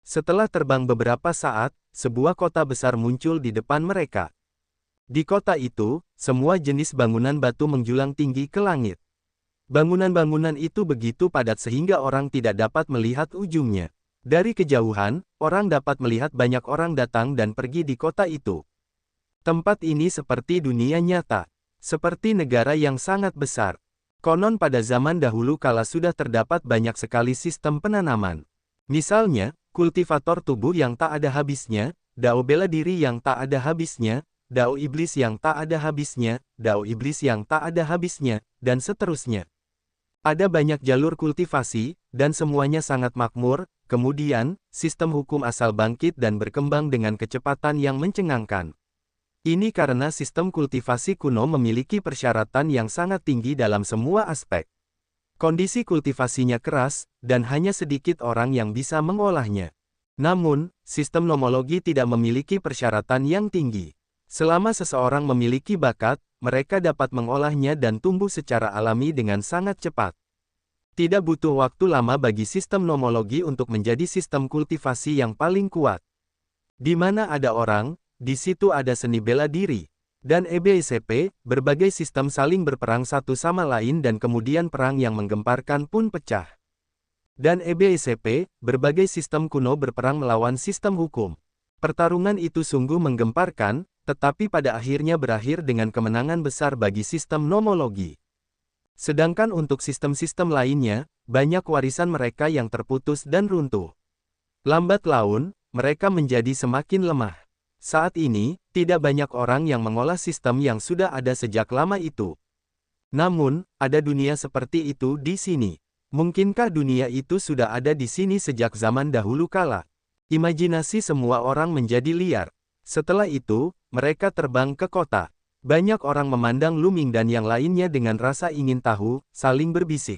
Setelah terbang beberapa saat, sebuah kota besar muncul di depan mereka. Di kota itu, semua jenis bangunan batu menjulang tinggi ke langit. Bangunan-bangunan itu begitu padat sehingga orang tidak dapat melihat ujungnya. Dari kejauhan, orang dapat melihat banyak orang datang dan pergi di kota itu. Tempat ini seperti dunia nyata. Seperti negara yang sangat besar. Konon pada zaman dahulu kala sudah terdapat banyak sekali sistem penanaman. Misalnya, kultivator tubuh yang tak ada habisnya, dao bela diri yang tak ada habisnya, dao iblis yang tak ada habisnya, dao iblis yang tak ada habisnya, dan seterusnya. Ada banyak jalur kultivasi, dan semuanya sangat makmur. Kemudian, sistem hukum asal bangkit dan berkembang dengan kecepatan yang mencengangkan. Ini karena sistem kultivasi kuno memiliki persyaratan yang sangat tinggi dalam semua aspek. Kondisi kultivasinya keras, dan hanya sedikit orang yang bisa mengolahnya. Namun, sistem nomologi tidak memiliki persyaratan yang tinggi. Selama seseorang memiliki bakat, mereka dapat mengolahnya dan tumbuh secara alami dengan sangat cepat. Tidak butuh waktu lama bagi sistem nomologi untuk menjadi sistem kultivasi yang paling kuat. Di mana ada orang, di situ ada seni bela diri. Dan EBSP, berbagai sistem saling berperang satu sama lain dan kemudian perang yang menggemparkan pun pecah. Dan EBSP, berbagai sistem kuno berperang melawan sistem hukum. Pertarungan itu sungguh menggemparkan, tetapi pada akhirnya berakhir dengan kemenangan besar bagi sistem nomologi. Sedangkan untuk sistem-sistem lainnya, banyak warisan mereka yang terputus dan runtuh. Lambat laun, mereka menjadi semakin lemah. Saat ini, tidak banyak orang yang mengolah sistem yang sudah ada sejak lama itu. Namun, ada dunia seperti itu di sini. Mungkinkah dunia itu sudah ada di sini sejak zaman dahulu kala? Imajinasi semua orang menjadi liar. Setelah itu, mereka terbang ke kota. Banyak orang memandang Luming dan yang lainnya dengan rasa ingin tahu, saling berbisik.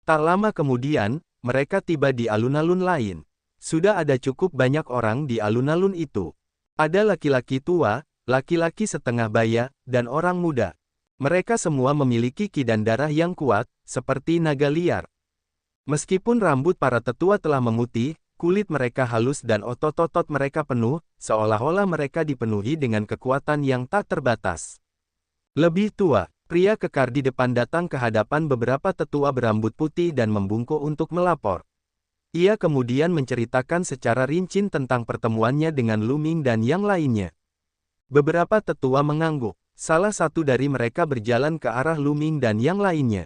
Tak lama kemudian, mereka tiba di alun-alun lain. Sudah ada cukup banyak orang di alun-alun itu. Ada laki-laki tua, laki-laki setengah baya, dan orang muda. Mereka semua memiliki ki dan darah yang kuat, seperti naga liar. Meskipun rambut para tetua telah memutih, kulit mereka halus dan otot-otot mereka penuh, seolah-olah mereka dipenuhi dengan kekuatan yang tak terbatas. Lebih tua, pria kekar di depan datang ke hadapan beberapa tetua berambut putih dan membungkuk untuk melapor. Ia kemudian menceritakan secara rinci tentang pertemuannya dengan Luming dan yang lainnya. Beberapa tetua mengangguk. Salah satu dari mereka berjalan ke arah Luming dan yang lainnya.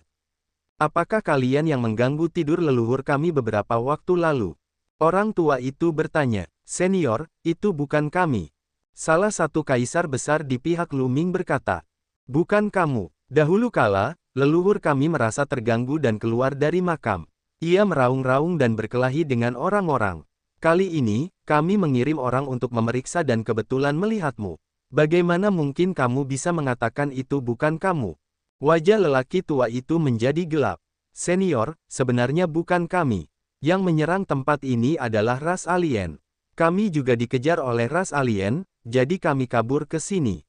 Apakah kalian yang mengganggu tidur leluhur kami beberapa waktu lalu? Orang tua itu bertanya. Senior, itu bukan kami. Salah satu kaisar besar di pihak Luming berkata. Bukan kamu. Dahulu kala, leluhur kami merasa terganggu dan keluar dari makam. Ia meraung-raung dan berkelahi dengan orang-orang. Kali ini, kami mengirim orang untuk memeriksa dan kebetulan melihatmu. Bagaimana mungkin kamu bisa mengatakan itu bukan kamu? Wajah lelaki tua itu menjadi gelap. Senior, sebenarnya bukan kami. Yang menyerang tempat ini adalah ras alien. Kami juga dikejar oleh ras alien, jadi kami kabur ke sini.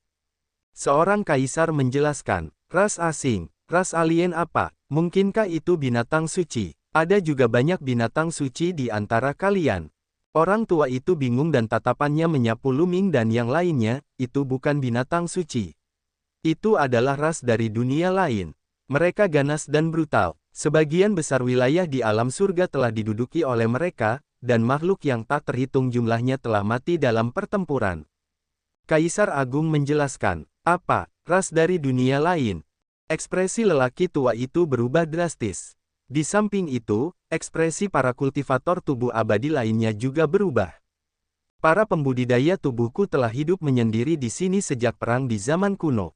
Seorang kaisar menjelaskan, ras asing, ras alien apa? Mungkinkah itu binatang suci? Ada juga banyak binatang suci di antara kalian. Orang tua itu bingung dan tatapannya menyapu Luming dan yang lainnya, itu bukan binatang suci. Itu adalah ras dari dunia lain. Mereka ganas dan brutal. Sebagian besar wilayah di alam surga telah diduduki oleh mereka, dan makhluk yang tak terhitung jumlahnya telah mati dalam pertempuran. Kaisar Agung menjelaskan, apa, ras dari dunia lain? Ekspresi lelaki tua itu berubah drastis. Di samping itu, ekspresi para kultivator tubuh abadi lainnya juga berubah. Para pembudidaya tubuhku telah hidup menyendiri di sini sejak perang di zaman kuno.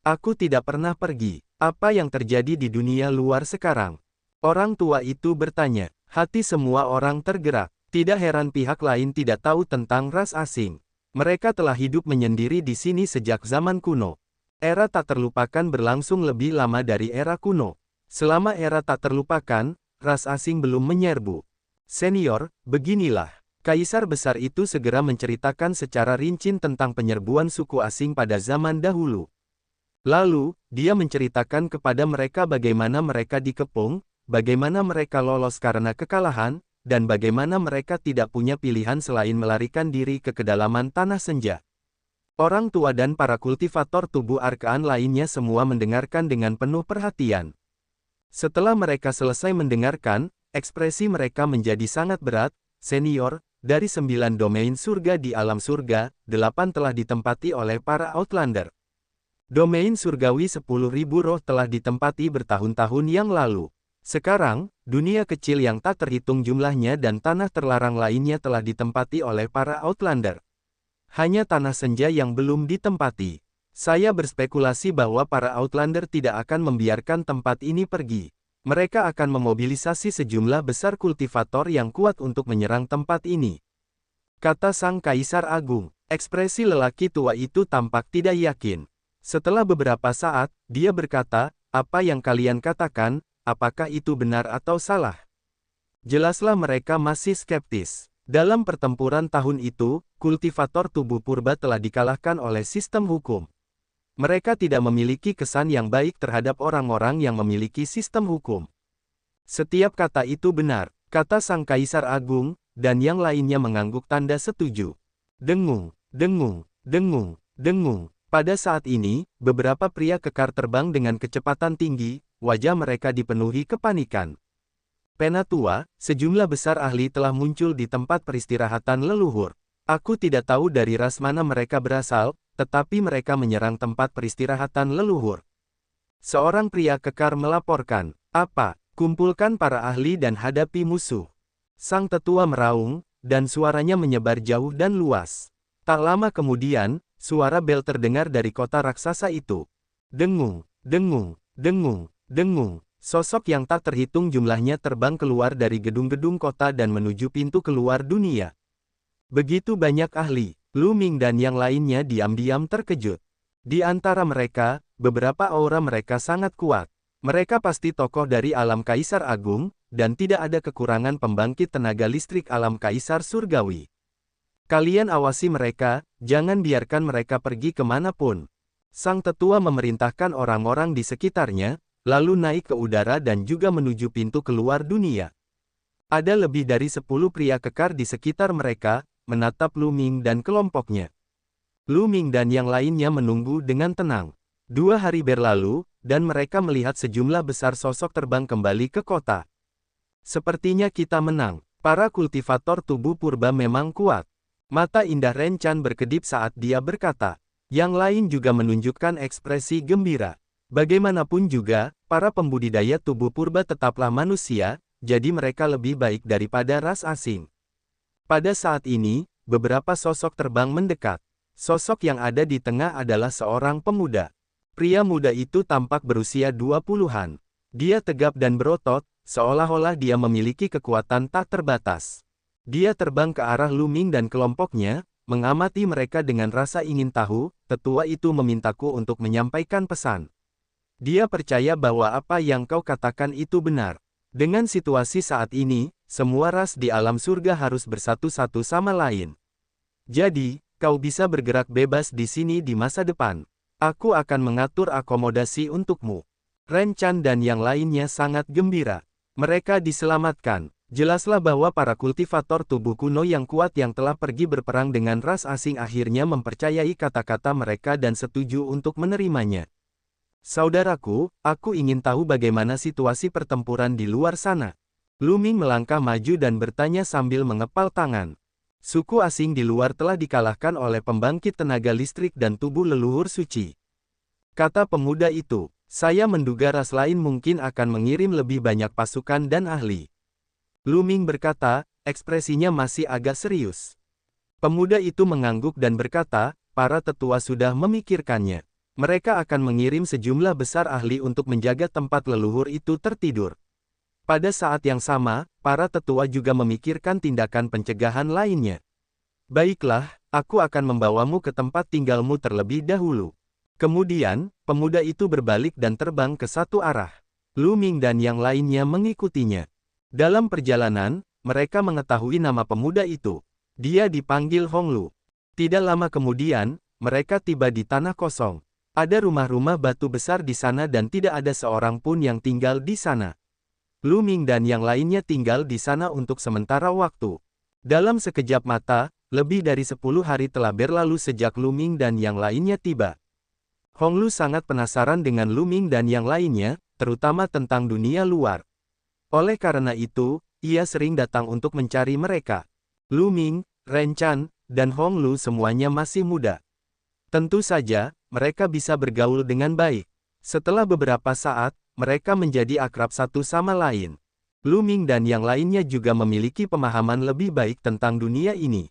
Aku tidak pernah pergi. Apa yang terjadi di dunia luar sekarang? Orang tua itu bertanya. Hati semua orang tergerak. Tidak heran pihak lain tidak tahu tentang ras asing. Mereka telah hidup menyendiri di sini sejak zaman kuno. Era tak terlupakan berlangsung lebih lama dari era kuno. Selama era tak terlupakan, ras asing belum menyerbu. Senior, beginilah. Kaisar besar itu segera menceritakan secara rinci tentang penyerbuan suku asing pada zaman dahulu. Lalu, dia menceritakan kepada mereka bagaimana mereka dikepung, bagaimana mereka lolos karena kekalahan, dan bagaimana mereka tidak punya pilihan selain melarikan diri ke kedalaman tanah senja. Orang tua dan para kultivator tubuh arkaan lainnya semua mendengarkan dengan penuh perhatian. Setelah mereka selesai mendengarkan, ekspresi mereka menjadi sangat berat. Senior, dari 9 domain surga di alam surga, 8 telah ditempati oleh para Outlander. Domain surgawi 10.000 roh telah ditempati bertahun-tahun yang lalu. Sekarang, dunia kecil yang tak terhitung jumlahnya dan tanah terlarang lainnya telah ditempati oleh para Outlander. Hanya tanah senja yang belum ditempati. Saya berspekulasi bahwa para Outlander tidak akan membiarkan tempat ini pergi. Mereka akan memobilisasi sejumlah besar kultivator yang kuat untuk menyerang tempat ini. Kata Sang Kaisar Agung. Ekspresi lelaki tua itu tampak tidak yakin. Setelah beberapa saat, dia berkata, "Apa yang kalian katakan? Apakah itu benar atau salah?" Jelaslah mereka masih skeptis. Dalam pertempuran tahun itu, kultivator tubuh purba telah dikalahkan oleh sistem hukum. Mereka tidak memiliki kesan yang baik terhadap orang-orang yang memiliki sistem hukum. Setiap kata itu benar, kata Sang Kaisar Agung, dan yang lainnya mengangguk tanda setuju. Dengung, dengung, dengung, dengung. Pada saat ini, beberapa pria kekar terbang dengan kecepatan tinggi, wajah mereka dipenuhi kepanikan. Penatua, sejumlah besar ahli telah muncul di tempat peristirahatan leluhur. Aku tidak tahu dari ras mana mereka berasal, tetapi mereka menyerang tempat peristirahatan leluhur. Seorang pria kekar melaporkan, "Apa? Kumpulkan para ahli dan hadapi musuh." Sang tetua meraung, dan suaranya menyebar jauh dan luas. Tak lama kemudian, suara bel terdengar dari kota raksasa itu. Dengung, dengung, dengung, dengung. Sosok yang tak terhitung jumlahnya terbang keluar dari gedung-gedung kota dan menuju pintu keluar dunia. Begitu banyak ahli, Lu Ming dan yang lainnya diam-diam terkejut. Di antara mereka, beberapa aura mereka sangat kuat. Mereka pasti tokoh dari alam Kaisar Agung, dan tidak ada kekurangan pembangkit tenaga listrik alam Kaisar Surgawi. Kalian awasi mereka, jangan biarkan mereka pergi kemanapun. Sang tetua memerintahkan orang-orang di sekitarnya, lalu naik ke udara dan juga menuju pintu keluar dunia. Ada lebih dari 10 pria kekar di sekitar mereka, menatap Lu Ming dan kelompoknya. Lu Ming dan yang lainnya menunggu dengan tenang. 2 hari berlalu, dan mereka melihat sejumlah besar sosok terbang kembali ke kota. Sepertinya kita menang. Para kultivator tubuh purba memang kuat. Mata indah Ren Chan berkedip saat dia berkata. Yang lain juga menunjukkan ekspresi gembira. Bagaimanapun juga, para pembudidaya tubuh purba tetaplah manusia, jadi mereka lebih baik daripada ras asing. Pada saat ini, beberapa sosok terbang mendekat. Sosok yang ada di tengah adalah seorang pemuda. Pria muda itu tampak berusia 20-an. Dia tegap dan berotot, seolah-olah dia memiliki kekuatan tak terbatas. Dia terbang ke arah Lu Ming dan kelompoknya, mengamati mereka dengan rasa ingin tahu. Tetua itu memintaku untuk menyampaikan pesan. Dia percaya bahwa apa yang kau katakan itu benar. Dengan situasi saat ini, semua ras di alam surga harus bersatu-satu sama lain. Jadi, kau bisa bergerak bebas di sini di masa depan. Aku akan mengatur akomodasi untukmu. Ren Chan dan yang lainnya sangat gembira. Mereka diselamatkan. Jelaslah bahwa para kultivator tubuh kuno yang kuat yang telah pergi berperang dengan ras asing akhirnya mempercayai kata-kata mereka dan setuju untuk menerimanya. Saudaraku, aku ingin tahu bagaimana situasi pertempuran di luar sana. Lu Ming melangkah maju dan bertanya sambil mengepal tangan. Suku asing di luar telah dikalahkan oleh pembangkit tenaga listrik dan tubuh leluhur suci. Kata pemuda itu, saya menduga ras lain mungkin akan mengirim lebih banyak pasukan dan ahli. Lu Ming berkata, ekspresinya masih agak serius. Pemuda itu mengangguk dan berkata, para tetua sudah memikirkannya. Mereka akan mengirim sejumlah besar ahli untuk menjaga tempat leluhur itu tertidur. Pada saat yang sama, para tetua juga memikirkan tindakan pencegahan lainnya. Baiklah, aku akan membawamu ke tempat tinggalmu terlebih dahulu. Kemudian, pemuda itu berbalik dan terbang ke satu arah. Lu Ming dan yang lainnya mengikutinya. Dalam perjalanan, mereka mengetahui nama pemuda itu. Dia dipanggil Hong Lu. Tidak lama kemudian, mereka tiba di tanah kosong. Ada rumah-rumah batu besar di sana dan tidak ada seorang pun yang tinggal di sana. Lu Ming dan yang lainnya tinggal di sana untuk sementara waktu. Dalam sekejap mata, lebih dari 10 hari telah berlalu sejak Lu Ming dan yang lainnya tiba. Hong Lu sangat penasaran dengan Lu Ming dan yang lainnya, terutama tentang dunia luar. Oleh karena itu, ia sering datang untuk mencari mereka. Lu Ming, Ren Chan, dan Hong Lu semuanya masih muda. Tentu saja, mereka bisa bergaul dengan baik. Setelah beberapa saat, mereka menjadi akrab satu sama lain. Lu Ming dan yang lainnya juga memiliki pemahaman lebih baik tentang dunia ini.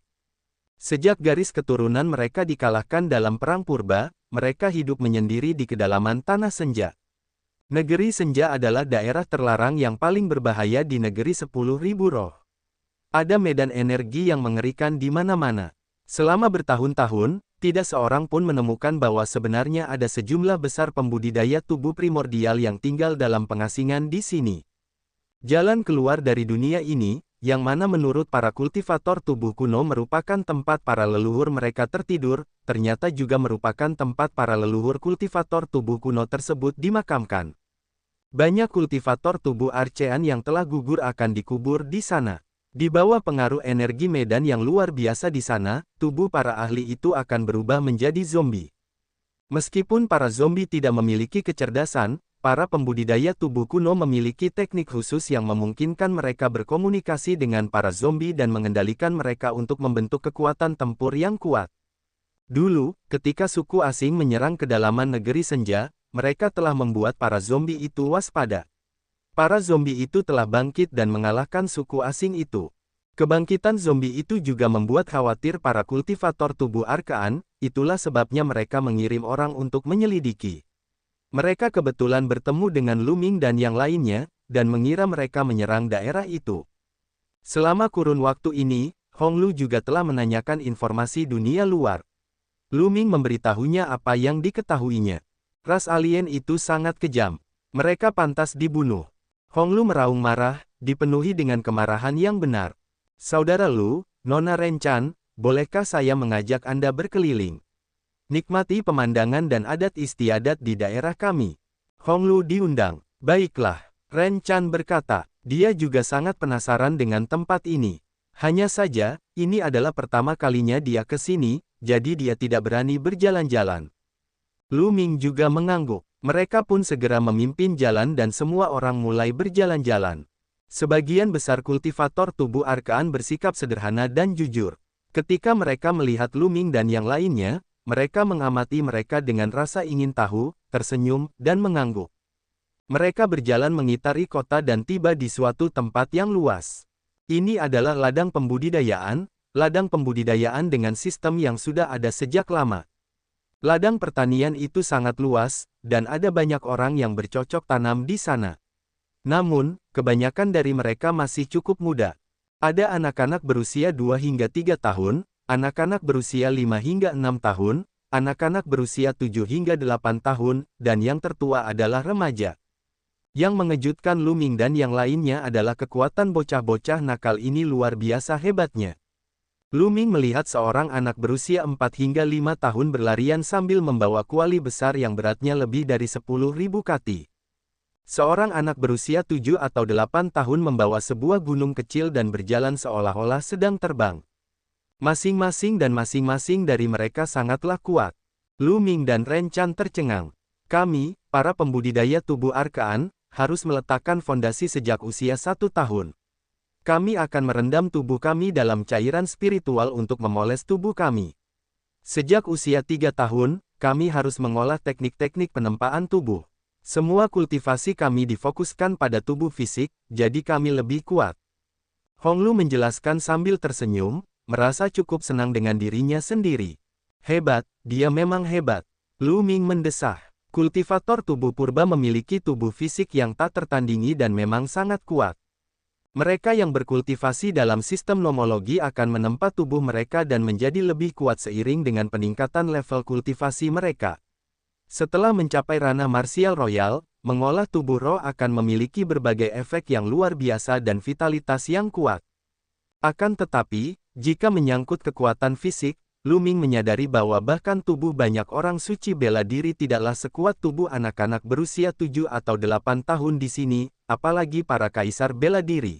Sejak garis keturunan mereka dikalahkan dalam Perang Purba, mereka hidup menyendiri di kedalaman Tanah Senja. Negeri Senja adalah daerah terlarang yang paling berbahaya di negeri 10.000 roh. Ada medan energi yang mengerikan di mana-mana. Selama bertahun-tahun, tidak seorang pun menemukan bahwa sebenarnya ada sejumlah besar pembudidaya tubuh primordial yang tinggal dalam pengasingan di sini. Jalan keluar dari dunia ini, yang mana menurut para kultivator tubuh kuno merupakan tempat para leluhur mereka tertidur, ternyata juga merupakan tempat para leluhur kultivator tubuh kuno tersebut dimakamkan. Banyak kultivator tubuh Archean yang telah gugur akan dikubur di sana. Di bawah pengaruh energi medan yang luar biasa di sana, tubuh para ahli itu akan berubah menjadi zombie. Meskipun para zombie tidak memiliki kecerdasan, para pembudidaya tubuh kuno memiliki teknik khusus yang memungkinkan mereka berkomunikasi dengan para zombie dan mengendalikan mereka untuk membentuk kekuatan tempur yang kuat. Dulu, ketika suku asing menyerang kedalaman negeri Senja, mereka telah membuat para zombie itu waspada. Para zombie itu telah bangkit dan mengalahkan suku asing itu. Kebangkitan zombie itu juga membuat khawatir para kultivator tubuh Arkaan, itulah sebabnya mereka mengirim orang untuk menyelidiki. Mereka kebetulan bertemu dengan Lu Ming dan yang lainnya, dan mengira mereka menyerang daerah itu. Selama kurun waktu ini, Hong Lu juga telah menanyakan informasi dunia luar. Lu Ming memberitahunya apa yang diketahuinya. Ras alien itu sangat kejam. Mereka pantas dibunuh. Hong Lu meraung marah, dipenuhi dengan kemarahan yang benar. Saudara Lu, Nona Ren Chan, bolehkah saya mengajak Anda berkeliling? Nikmati pemandangan dan adat istiadat di daerah kami. Hong Lu diundang. Baiklah, Ren Chan berkata. Dia juga sangat penasaran dengan tempat ini. Hanya saja, ini adalah pertama kalinya dia ke sini, jadi dia tidak berani berjalan-jalan. Lu Ming juga mengangguk. Mereka pun segera memimpin jalan dan semua orang mulai berjalan-jalan. Sebagian besar kultivator tubuh Arkaan bersikap sederhana dan jujur. Ketika mereka melihat Lu Ming dan yang lainnya, mereka mengamati mereka dengan rasa ingin tahu, tersenyum, dan mengangguk. Mereka berjalan mengitari kota dan tiba di suatu tempat yang luas. Ini adalah ladang pembudidayaan dengan sistem yang sudah ada sejak lama. Ladang pertanian itu sangat luas, dan ada banyak orang yang bercocok tanam di sana. Namun, kebanyakan dari mereka masih cukup muda. Ada anak-anak berusia 2 hingga 3 tahun, anak-anak berusia 5 hingga 6 tahun, anak-anak berusia 7 hingga 8 tahun, dan yang tertua adalah remaja. Yang mengejutkan Lu Ming dan yang lainnya adalah kekuatan bocah-bocah nakal ini luar biasa hebatnya. Lu Ming melihat seorang anak berusia 4 hingga 5 tahun berlarian sambil membawa kuali besar yang beratnya lebih dari 10.000 kati. Seorang anak berusia 7 atau 8 tahun membawa sebuah gunung kecil dan berjalan seolah-olah sedang terbang. Masing-masing dari mereka sangatlah kuat. Lu Ming dan Ren Chan tercengang. Kami, para pembudidaya tubuh Arkaan, harus meletakkan fondasi sejak usia 1 tahun. Kami akan merendam tubuh kami dalam cairan spiritual untuk memoles tubuh kami. Sejak usia 3 tahun, kami harus mengolah teknik-teknik penempaan tubuh. Semua kultivasi kami difokuskan pada tubuh fisik, jadi kami lebih kuat. Hong Lu menjelaskan sambil tersenyum, merasa cukup senang dengan dirinya sendiri. Hebat, dia memang hebat. Lu Ming mendesah. Kultivator tubuh purba memiliki tubuh fisik yang tak tertandingi dan memang sangat kuat. Mereka yang berkultivasi dalam sistem nomologi akan menempa tubuh mereka dan menjadi lebih kuat seiring dengan peningkatan level kultivasi mereka. Setelah mencapai ranah martial royal, mengolah tubuh roh akan memiliki berbagai efek yang luar biasa dan vitalitas yang kuat. Akan tetapi, jika menyangkut kekuatan fisik, Lu Ming menyadari bahwa bahkan tubuh banyak orang suci bela diri tidaklah sekuat tubuh anak-anak berusia 7 atau 8 tahun di sini, apalagi para kaisar bela diri.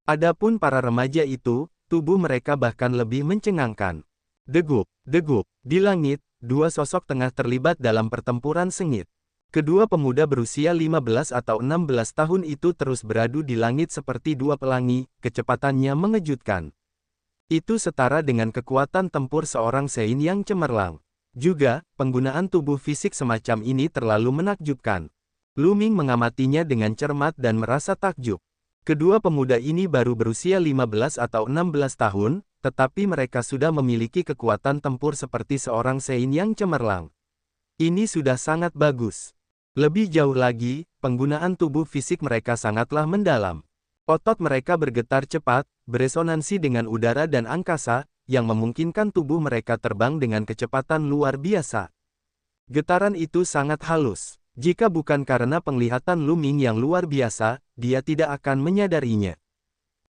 Adapun para remaja itu, tubuh mereka bahkan lebih mencengangkan. Degup, degup, di langit, dua sosok tengah terlibat dalam pertempuran sengit. Kedua pemuda berusia 15 atau 16 tahun itu terus beradu di langit seperti dua pelangi, kecepatannya mengejutkan. Itu setara dengan kekuatan tempur seorang Sein yang cemerlang. Juga, penggunaan tubuh fisik semacam ini terlalu menakjubkan. Lu Ming mengamatinya dengan cermat dan merasa takjub. Kedua pemuda ini baru berusia 15 atau 16 tahun, tetapi mereka sudah memiliki kekuatan tempur seperti seorang Sein yang cemerlang. Ini sudah sangat bagus. Lebih jauh lagi, penggunaan tubuh fisik mereka sangatlah mendalam. Otot mereka bergetar cepat, beresonansi dengan udara dan angkasa, yang memungkinkan tubuh mereka terbang dengan kecepatan luar biasa. Getaran itu sangat halus. Jika bukan karena penglihatan Lu Ming yang luar biasa, dia tidak akan menyadarinya.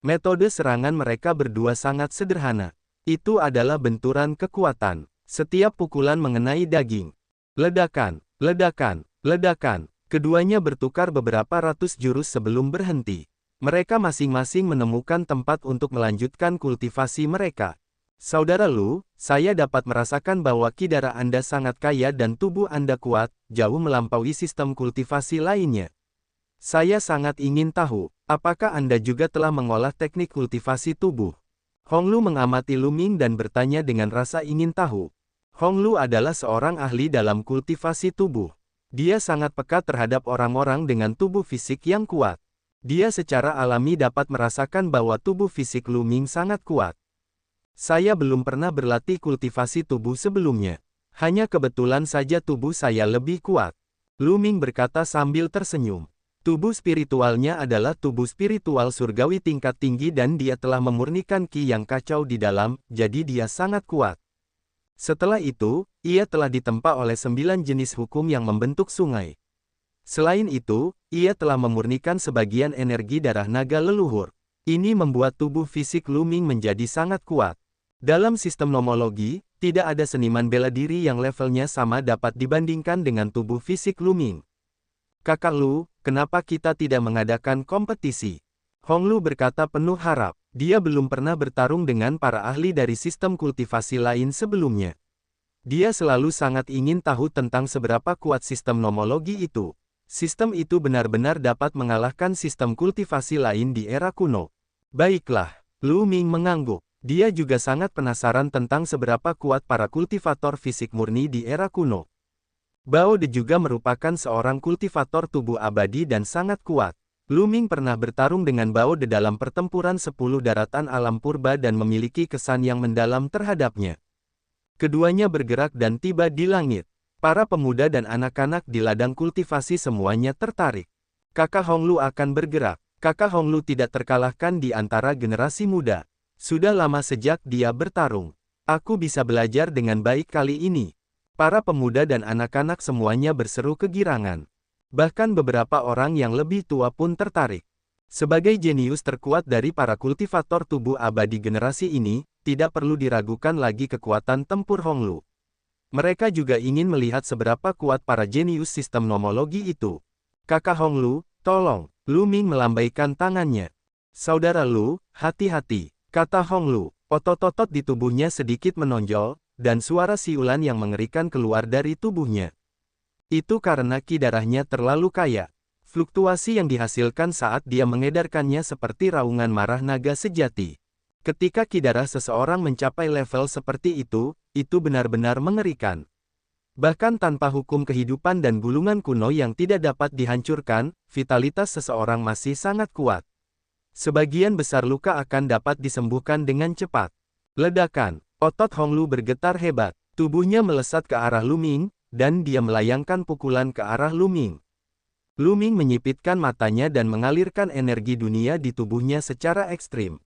Metode serangan mereka berdua sangat sederhana. Itu adalah benturan kekuatan. Setiap pukulan mengenai daging. Ledakan, ledakan, ledakan. Keduanya bertukar beberapa ratus jurus sebelum berhenti. Mereka masing-masing menemukan tempat untuk melanjutkan kultivasi mereka. Saudara Lu, saya dapat merasakan bahwa ki darah Anda sangat kaya dan tubuh Anda kuat, jauh melampaui sistem kultivasi lainnya. Saya sangat ingin tahu, apakah Anda juga telah mengolah teknik kultivasi tubuh? Hong Lu mengamati Lu Ming dan bertanya dengan rasa ingin tahu. Hong Lu adalah seorang ahli dalam kultivasi tubuh. Dia sangat peka terhadap orang-orang dengan tubuh fisik yang kuat. Dia secara alami dapat merasakan bahwa tubuh fisik Lu Ming sangat kuat. Saya belum pernah berlatih kultivasi tubuh sebelumnya. Hanya kebetulan saja tubuh saya lebih kuat. Lu Ming berkata sambil tersenyum. Tubuh spiritualnya adalah tubuh spiritual surgawi tingkat tinggi dan dia telah memurnikan ki yang kacau di dalam, jadi dia sangat kuat. Setelah itu, ia telah ditempa oleh 9 jenis hukum yang membentuk sungai. Selain itu, ia telah memurnikan sebagian energi darah naga leluhur. Ini membuat tubuh fisik Lu Ming menjadi sangat kuat. Dalam sistem nomologi, tidak ada seniman bela diri yang levelnya sama dapat dibandingkan dengan tubuh fisik Lu Ming. Kakak Lu, kenapa kita tidak mengadakan kompetisi? Hong Lu berkata penuh harap. Dia belum pernah bertarung dengan para ahli dari sistem kultivasi lain sebelumnya. Dia selalu sangat ingin tahu tentang seberapa kuat sistem nomologi itu. Sistem itu benar-benar dapat mengalahkan sistem kultivasi lain di era kuno. Baiklah, Lu Ming mengangguk. Dia juga sangat penasaran tentang seberapa kuat para kultivator fisik murni di era kuno. Bao De juga merupakan seorang kultivator tubuh abadi dan sangat kuat. Lu Ming pernah bertarung dengan Bao De dalam pertempuran 10 daratan alam purba dan memiliki kesan yang mendalam terhadapnya. Keduanya bergerak dan tiba di langit. Para pemuda dan anak-anak di ladang kultivasi semuanya tertarik. Kakak Hong Lu akan bergerak. Kakak Hong Lu tidak terkalahkan di antara generasi muda. Sudah lama sejak dia bertarung. Aku bisa belajar dengan baik kali ini. Para pemuda dan anak-anak semuanya berseru kegirangan. Bahkan beberapa orang yang lebih tua pun tertarik. Sebagai jenius terkuat dari para kultivator tubuh abadi generasi ini, tidak perlu diragukan lagi kekuatan tempur Hong Lu. Mereka juga ingin melihat seberapa kuat para jenius sistem nomologi itu. Kakak Hong Lu, tolong. Lu Ming melambaikan tangannya. Saudara Lu, hati-hati, kata Hong Lu. Otot-otot di tubuhnya sedikit menonjol, dan suara siulan yang mengerikan keluar dari tubuhnya. Itu karena ki darahnya terlalu kaya. Fluktuasi yang dihasilkan saat dia mengedarkannya seperti raungan marah naga sejati. Ketika ki darah seseorang mencapai level seperti itu benar-benar mengerikan. Bahkan tanpa hukum kehidupan dan gulungan kuno yang tidak dapat dihancurkan, vitalitas seseorang masih sangat kuat. Sebagian besar luka akan dapat disembuhkan dengan cepat. Ledakan, otot Hong Lu bergetar hebat. Tubuhnya melesat ke arah Lu Ming, dan dia melayangkan pukulan ke arah Lu Ming. Lu Ming menyipitkan matanya dan mengalirkan energi dunia di tubuhnya secara ekstrim.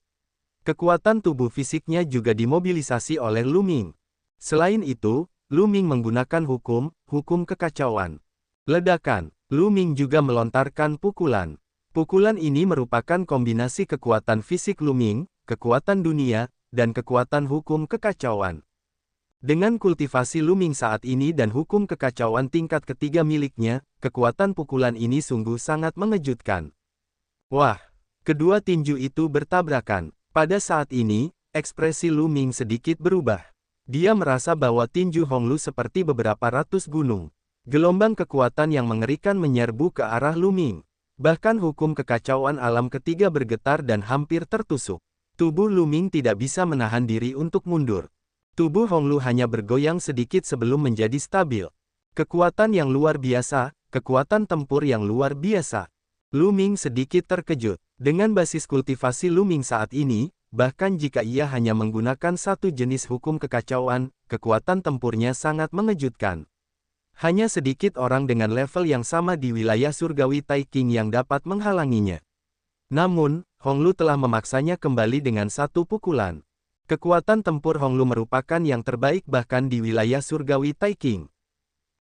Kekuatan tubuh fisiknya juga dimobilisasi oleh Lu Ming. Selain itu, Lu Ming menggunakan hukum kekacauan. Ledakan, Lu Ming juga melontarkan pukulan. Pukulan ini merupakan kombinasi kekuatan fisik Lu Ming, kekuatan dunia, dan kekuatan hukum kekacauan. Dengan kultivasi Lu Ming saat ini dan hukum kekacauan tingkat ketiga miliknya, kekuatan pukulan ini sungguh sangat mengejutkan. Wah! Kedua tinju itu bertabrakan. Pada saat ini, ekspresi Lu Ming sedikit berubah. Dia merasa bahwa tinju Honglu seperti beberapa ratus gunung. Gelombang kekuatan yang mengerikan menyerbu ke arah Lu Ming. Bahkan hukum kekacauan alam ketiga bergetar dan hampir tertusuk. Tubuh Lu Ming tidak bisa menahan diri untuk mundur. Tubuh Honglu hanya bergoyang sedikit sebelum menjadi stabil. Kekuatan yang luar biasa, kekuatan tempur yang luar biasa. Lu Ming sedikit terkejut. Dengan basis kultivasi Lu Ming saat ini, bahkan jika ia hanya menggunakan satu jenis hukum kekacauan, kekuatan tempurnya sangat mengejutkan. Hanya sedikit orang dengan level yang sama di wilayah surgawi Taiking yang dapat menghalanginya. Namun, Honglu telah memaksanya kembali dengan satu pukulan. Kekuatan tempur Honglu merupakan yang terbaik bahkan di wilayah surgawi Taiking.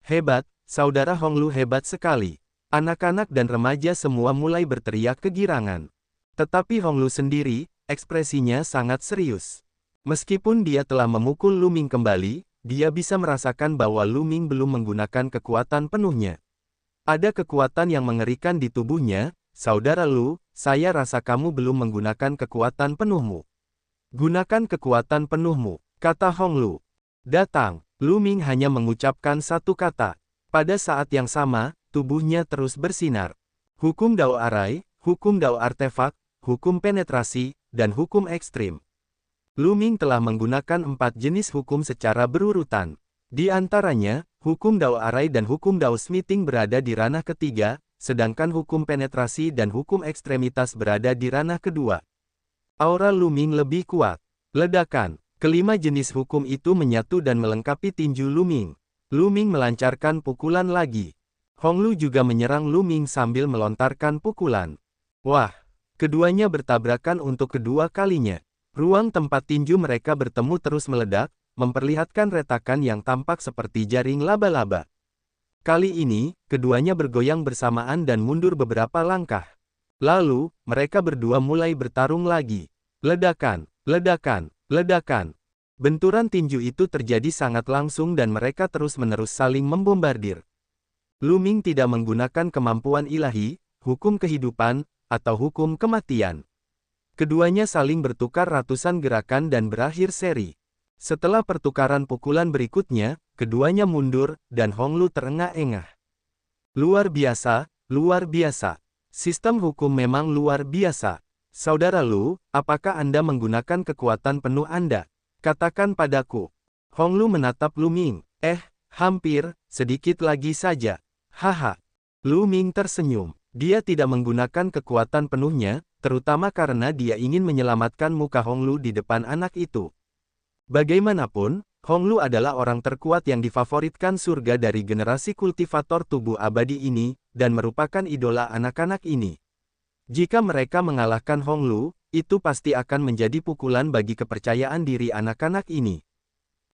Hebat, saudara Honglu hebat sekali. Anak-anak dan remaja semua mulai berteriak kegirangan. Tetapi Honglu sendiri, ekspresinya sangat serius. Meskipun dia telah memukul Lu Ming kembali, dia bisa merasakan bahwa Lu Ming belum menggunakan kekuatan penuhnya. Ada kekuatan yang mengerikan di tubuhnya. Saudara Lu, saya rasa kamu belum menggunakan kekuatan penuhmu. Gunakan kekuatan penuhmu, kata Honglu. Datang. Lu Ming hanya mengucapkan satu kata. Pada saat yang sama, tubuhnya terus bersinar. Hukum Dao Arai, hukum Dao Artefak, hukum penetrasi, dan hukum ekstrim. Lu Ming telah menggunakan 4 jenis hukum secara berurutan. Di antaranya, hukum Dao Arai dan hukum Dao Smithing berada di ranah ketiga, sedangkan hukum penetrasi dan hukum ekstremitas berada di ranah kedua. Aura Lu Ming lebih kuat. Ledakan. Kelima jenis hukum itu menyatu dan melengkapi tinju Lu Ming. Lu Ming melancarkan pukulan lagi. Honglu juga menyerang Lu Ming sambil melontarkan pukulan. Wah! Keduanya bertabrakan untuk kedua kalinya. Ruang tempat tinju mereka bertemu terus meledak, memperlihatkan retakan yang tampak seperti jaring laba-laba. Kali ini, keduanya bergoyang bersamaan dan mundur beberapa langkah. Lalu, mereka berdua mulai bertarung lagi. Ledakan, ledakan, ledakan. Benturan tinju itu terjadi sangat langsung dan mereka terus-menerus saling membombardir. Lu Ming tidak menggunakan kemampuan ilahi, hukum kehidupan, atau hukum kematian. Keduanya saling bertukar ratusan gerakan dan berakhir seri. Setelah pertukaran pukulan berikutnya, keduanya mundur, dan Honglu terengah-engah. Luar biasa, luar biasa. Sistem hukum memang luar biasa. Saudara Lu, apakah Anda menggunakan kekuatan penuh Anda? Katakan padaku. Honglu menatap Lu Ming. Hampir, sedikit lagi saja. Haha. Lu Ming tersenyum. Dia tidak menggunakan kekuatan penuhnya, terutama karena dia ingin menyelamatkan muka Honglu di depan anak itu. Bagaimanapun, Honglu adalah orang terkuat yang difavoritkan surga dari generasi kultivator tubuh abadi ini, dan merupakan idola anak-anak ini. Jika mereka mengalahkan Honglu, itu pasti akan menjadi pukulan bagi kepercayaan diri anak-anak ini.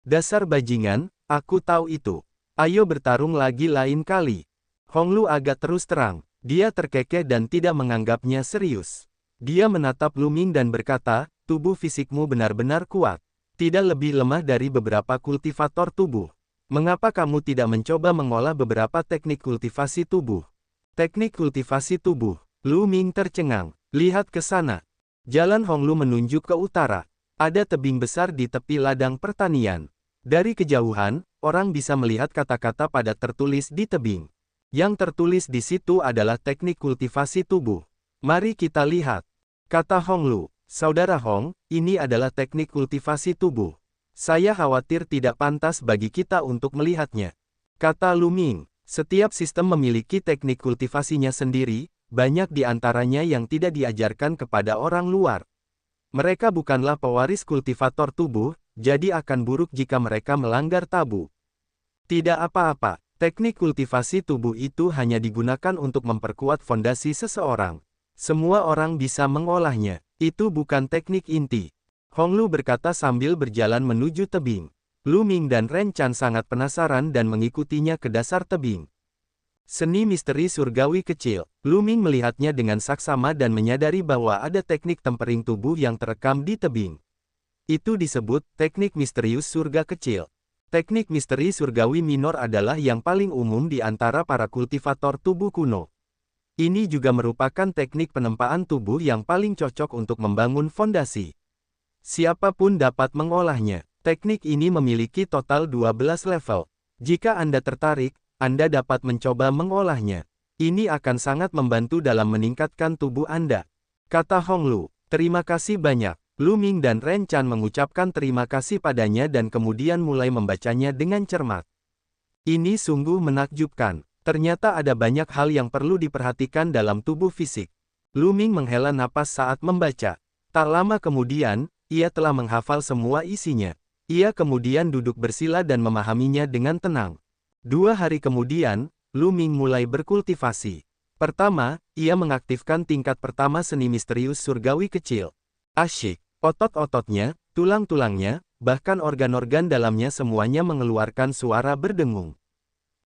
Dasar bajingan, aku tahu itu. Ayo bertarung lagi lain kali. Honglu agak terus terang. Dia terkekeh dan tidak menganggapnya serius. Dia menatap Lu Ming dan berkata, tubuh fisikmu benar-benar kuat. Tidak lebih lemah dari beberapa kultivator tubuh. Mengapa kamu tidak mencoba mengolah beberapa teknik kultivasi tubuh? Teknik kultivasi tubuh. Lu Ming tercengang. Lihat ke sana. Jalan Honglu menunjuk ke utara. Ada tebing besar di tepi ladang pertanian. Dari kejauhan, orang bisa melihat kata-kata padat tertulis di tebing. Yang tertulis di situ adalah teknik kultivasi tubuh. Mari kita lihat. Kata Honglu. Saudara Hong, ini adalah teknik kultivasi tubuh. Saya khawatir tidak pantas bagi kita untuk melihatnya. Kata Lu Ming. Setiap sistem memiliki teknik kultivasinya sendiri, banyak di antaranya yang tidak diajarkan kepada orang luar. Mereka bukanlah pewaris kultivator tubuh, jadi akan buruk jika mereka melanggar tabu. Tidak apa-apa, teknik kultivasi tubuh itu hanya digunakan untuk memperkuat fondasi seseorang. Semua orang bisa mengolahnya. Itu bukan teknik inti. Honglu berkata sambil berjalan menuju tebing. Lu Ming dan Ren Chan sangat penasaran dan mengikutinya ke dasar tebing. Seni misteri surgawi kecil. Lu Ming melihatnya dengan saksama dan menyadari bahwa ada teknik tempering tubuh yang terekam di tebing. Itu disebut teknik misterius surga kecil. Teknik misteri surgawi minor adalah yang paling umum di antara para kultivator tubuh kuno. Ini juga merupakan teknik penempaan tubuh yang paling cocok untuk membangun fondasi. Siapapun dapat mengolahnya. Teknik ini memiliki total 12 level. Jika Anda tertarik, Anda dapat mencoba mengolahnya. Ini akan sangat membantu dalam meningkatkan tubuh Anda. Kata Honglu. Terima kasih banyak. Lu Ming dan Ren Chan mengucapkan terima kasih padanya dan kemudian mulai membacanya dengan cermat. Ini sungguh menakjubkan. Ternyata ada banyak hal yang perlu diperhatikan dalam tubuh fisik. Lu Ming menghela napas saat membaca. Tak lama kemudian, ia telah menghafal semua isinya. Ia kemudian duduk bersila dan memahaminya dengan tenang. 2 hari kemudian, Lu Ming mulai berkultivasi. Pertama, ia mengaktifkan tingkat pertama seni misterius surgawi kecil. Asyik. Otot-ototnya, tulang-tulangnya, bahkan organ-organ dalamnya semuanya mengeluarkan suara berdengung.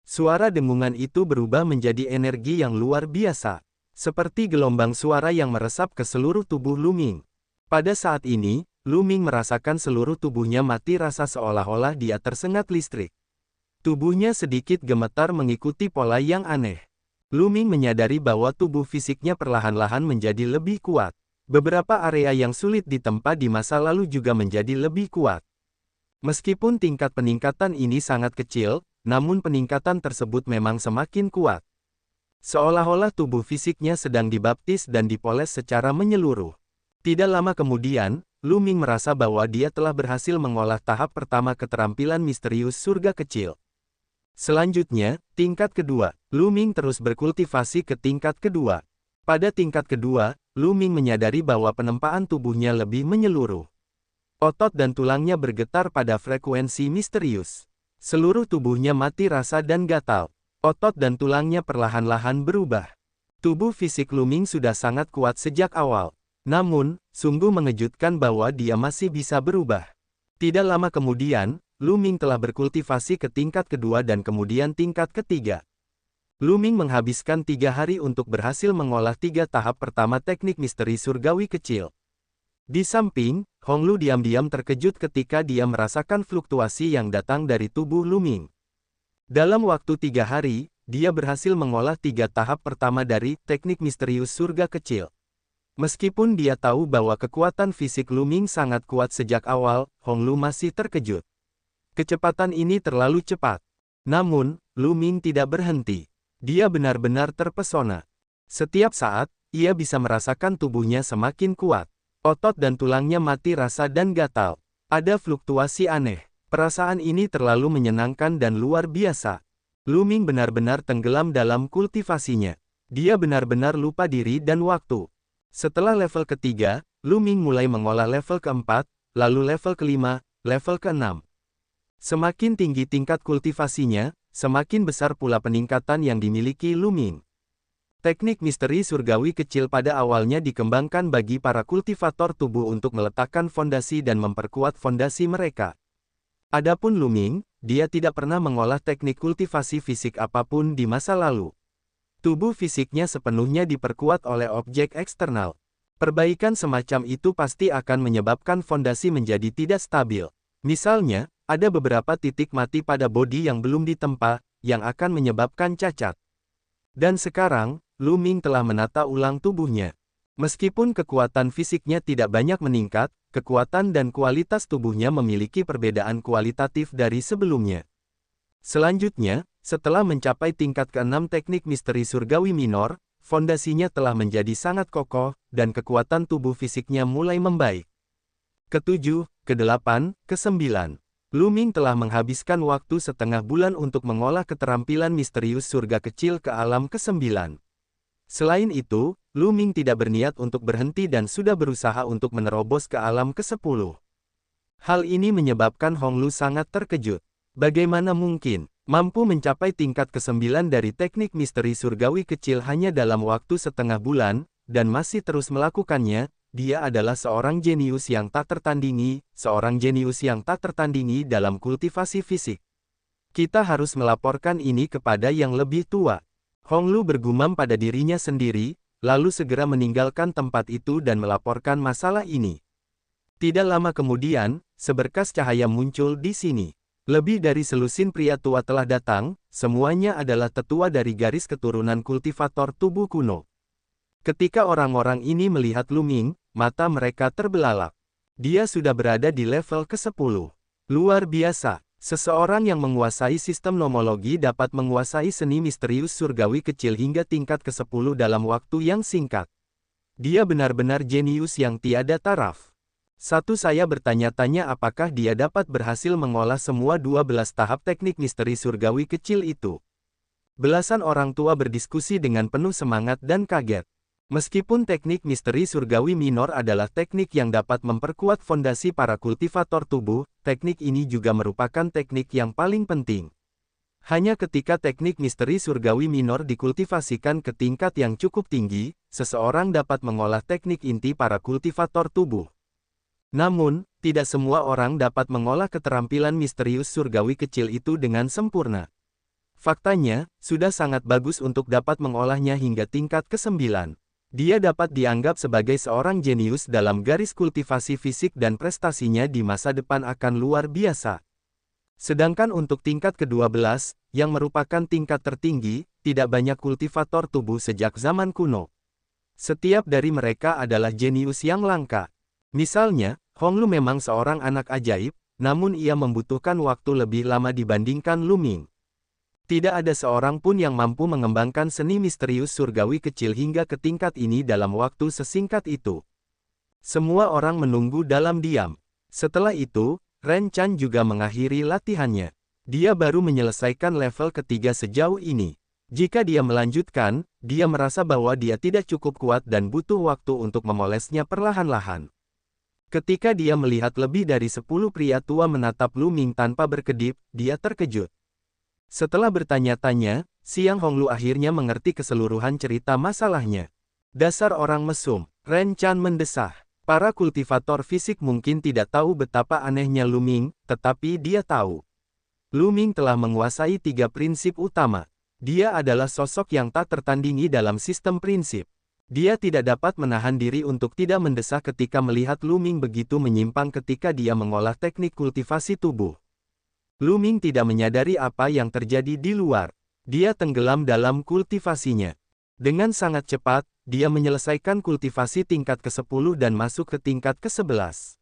Suara dengungan itu berubah menjadi energi yang luar biasa. Seperti gelombang suara yang meresap ke seluruh tubuh Lu Ming. Pada saat ini, Lu Ming merasakan seluruh tubuhnya mati rasa seolah-olah dia tersengat listrik. Tubuhnya sedikit gemetar mengikuti pola yang aneh. Lu Ming menyadari bahwa tubuh fisiknya perlahan-lahan menjadi lebih kuat. Beberapa area yang sulit ditempa di masa lalu juga menjadi lebih kuat. Meskipun tingkat peningkatan ini sangat kecil, namun peningkatan tersebut memang semakin kuat. Seolah-olah tubuh fisiknya sedang dibaptis dan dipoles secara menyeluruh. Tidak lama kemudian, Lu Ming merasa bahwa dia telah berhasil mengolah tahap pertama keterampilan misterius surga kecil. Selanjutnya, tingkat kedua, Lu Ming terus berkultivasi ke tingkat kedua. Pada tingkat kedua, Lu Ming menyadari bahwa penempaan tubuhnya lebih menyeluruh. Otot dan tulangnya bergetar pada frekuensi misterius. Seluruh tubuhnya mati rasa dan gatal. Otot dan tulangnya perlahan-lahan berubah. Tubuh fisik Lu Ming sudah sangat kuat sejak awal. Namun, sungguh mengejutkan bahwa dia masih bisa berubah. Tidak lama kemudian, Lu Ming telah berkultivasi ke tingkat kedua dan kemudian tingkat ketiga. Lu Ming menghabiskan 3 hari untuk berhasil mengolah 3 tahap pertama teknik misteri surgawi kecil. Di samping, Honglu diam-diam terkejut ketika dia merasakan fluktuasi yang datang dari tubuh Lu Ming. Dalam waktu 3 hari, dia berhasil mengolah 3 tahap pertama dari teknik misterius surga kecil. Meskipun dia tahu bahwa kekuatan fisik Lu Ming sangat kuat sejak awal, Honglu masih terkejut. Kecepatan ini terlalu cepat. Namun, Lu Ming tidak berhenti. Dia benar-benar terpesona. Setiap saat, ia bisa merasakan tubuhnya semakin kuat. Otot dan tulangnya mati rasa dan gatal. Ada fluktuasi aneh. Perasaan ini terlalu menyenangkan dan luar biasa. Lu Ming benar-benar tenggelam dalam kultivasinya. Dia benar-benar lupa diri dan waktu. Setelah level ketiga, Lu Ming mulai mengolah level keempat, lalu level kelima, level keenam. Semakin tinggi tingkat kultivasinya, semakin besar pula peningkatan yang dimiliki Lu Ming. Teknik misteri surgawi kecil pada awalnya dikembangkan bagi para kultivator tubuh untuk meletakkan fondasi dan memperkuat fondasi mereka. Adapun Lu Ming, dia tidak pernah mengolah teknik kultivasi fisik apapun di masa lalu. Tubuh fisiknya sepenuhnya diperkuat oleh objek eksternal. Perbaikan semacam itu pasti akan menyebabkan fondasi menjadi tidak stabil. Misalnya, ada beberapa titik mati pada bodi yang belum ditempa, yang akan menyebabkan cacat. Dan sekarang, Lu Ming telah menata ulang tubuhnya. Meskipun kekuatan fisiknya tidak banyak meningkat, kekuatan dan kualitas tubuhnya memiliki perbedaan kualitatif dari sebelumnya. Selanjutnya, setelah mencapai tingkat ke-6 teknik misteri surgawi minor, fondasinya telah menjadi sangat kokoh, dan kekuatan tubuh fisiknya mulai membaik. Ke-7, ke-8, ke-9. Lu Ming telah menghabiskan waktu setengah bulan untuk mengolah keterampilan misterius surga kecil ke alam ke-9. Selain itu, Lu Ming tidak berniat untuk berhenti dan sudah berusaha untuk menerobos ke alam ke-10. Hal ini menyebabkan Honglu sangat terkejut. Bagaimana mungkin mampu mencapai tingkat ke-9 dari teknik misteri surgawi kecil hanya dalam waktu setengah bulan, dan masih terus melakukannya? Dia adalah seorang jenius yang tak tertandingi, dalam kultivasi fisik. Kita harus melaporkan ini kepada yang lebih tua. Honglu bergumam pada dirinya sendiri, lalu segera meninggalkan tempat itu dan melaporkan masalah ini. Tidak lama kemudian, seberkas cahaya muncul di sini. Lebih dari selusin pria tua telah datang, semuanya adalah tetua dari garis keturunan kultivator tubuh kuno. Ketika orang-orang ini melihat Lu Ming, mata mereka terbelalak. Dia sudah berada di level ke-10. Luar biasa, seseorang yang menguasai sistem nomologi dapat menguasai seni misterius surgawi kecil hingga tingkat ke-10 dalam waktu yang singkat. Dia benar-benar jenius yang tiada taraf. Saya bertanya-tanya apakah dia dapat berhasil mengolah semua 12 tahap teknik misteri surgawi kecil itu. Belasan orang tua berdiskusi dengan penuh semangat dan kaget. Meskipun teknik misteri surgawi minor adalah teknik yang dapat memperkuat fondasi para kultivator tubuh, teknik ini juga merupakan teknik yang paling penting. Hanya ketika teknik misteri surgawi minor dikultivasikan ke tingkat yang cukup tinggi, seseorang dapat mengolah teknik inti para kultivator tubuh. Namun, tidak semua orang dapat mengolah keterampilan misterius surgawi kecil itu dengan sempurna. Faktanya, sudah sangat bagus untuk dapat mengolahnya hingga tingkat ke-9. Dia dapat dianggap sebagai seorang jenius dalam garis kultivasi fisik dan prestasinya di masa depan akan luar biasa. Sedangkan untuk tingkat ke-12, yang merupakan tingkat tertinggi, tidak banyak kultivator tubuh sejak zaman kuno. Setiap dari mereka adalah jenius yang langka. Misalnya, Honglu memang seorang anak ajaib, namun ia membutuhkan waktu lebih lama dibandingkan Lu Ming. Tidak ada seorang pun yang mampu mengembangkan seni misterius surgawi kecil hingga ke tingkat ini dalam waktu sesingkat itu. Semua orang menunggu dalam diam. Setelah itu, Ren Chan juga mengakhiri latihannya. Dia baru menyelesaikan level ketiga sejauh ini. Jika dia melanjutkan, dia merasa bahwa dia tidak cukup kuat dan butuh waktu untuk memolesnya perlahan-lahan. Ketika dia melihat lebih dari 10 pria tua menatap Lu Ming tanpa berkedip, dia terkejut. Setelah bertanya-tanya, Siang Honglu akhirnya mengerti keseluruhan cerita masalahnya. Dasar orang mesum, Ren Chan mendesah. Para kultivator fisik mungkin tidak tahu betapa anehnya Lu Ming, tetapi dia tahu. Lu Ming telah menguasai 3 prinsip utama. Dia adalah sosok yang tak tertandingi dalam sistem prinsip. Dia tidak dapat menahan diri untuk tidak mendesah ketika melihat Lu Ming begitu menyimpang ketika dia mengolah teknik kultivasi tubuh. Lu Ming tidak menyadari apa yang terjadi di luar. Dia tenggelam dalam kultivasinya. Dengan sangat cepat, dia menyelesaikan kultivasi tingkat ke-10 dan masuk ke tingkat ke-11.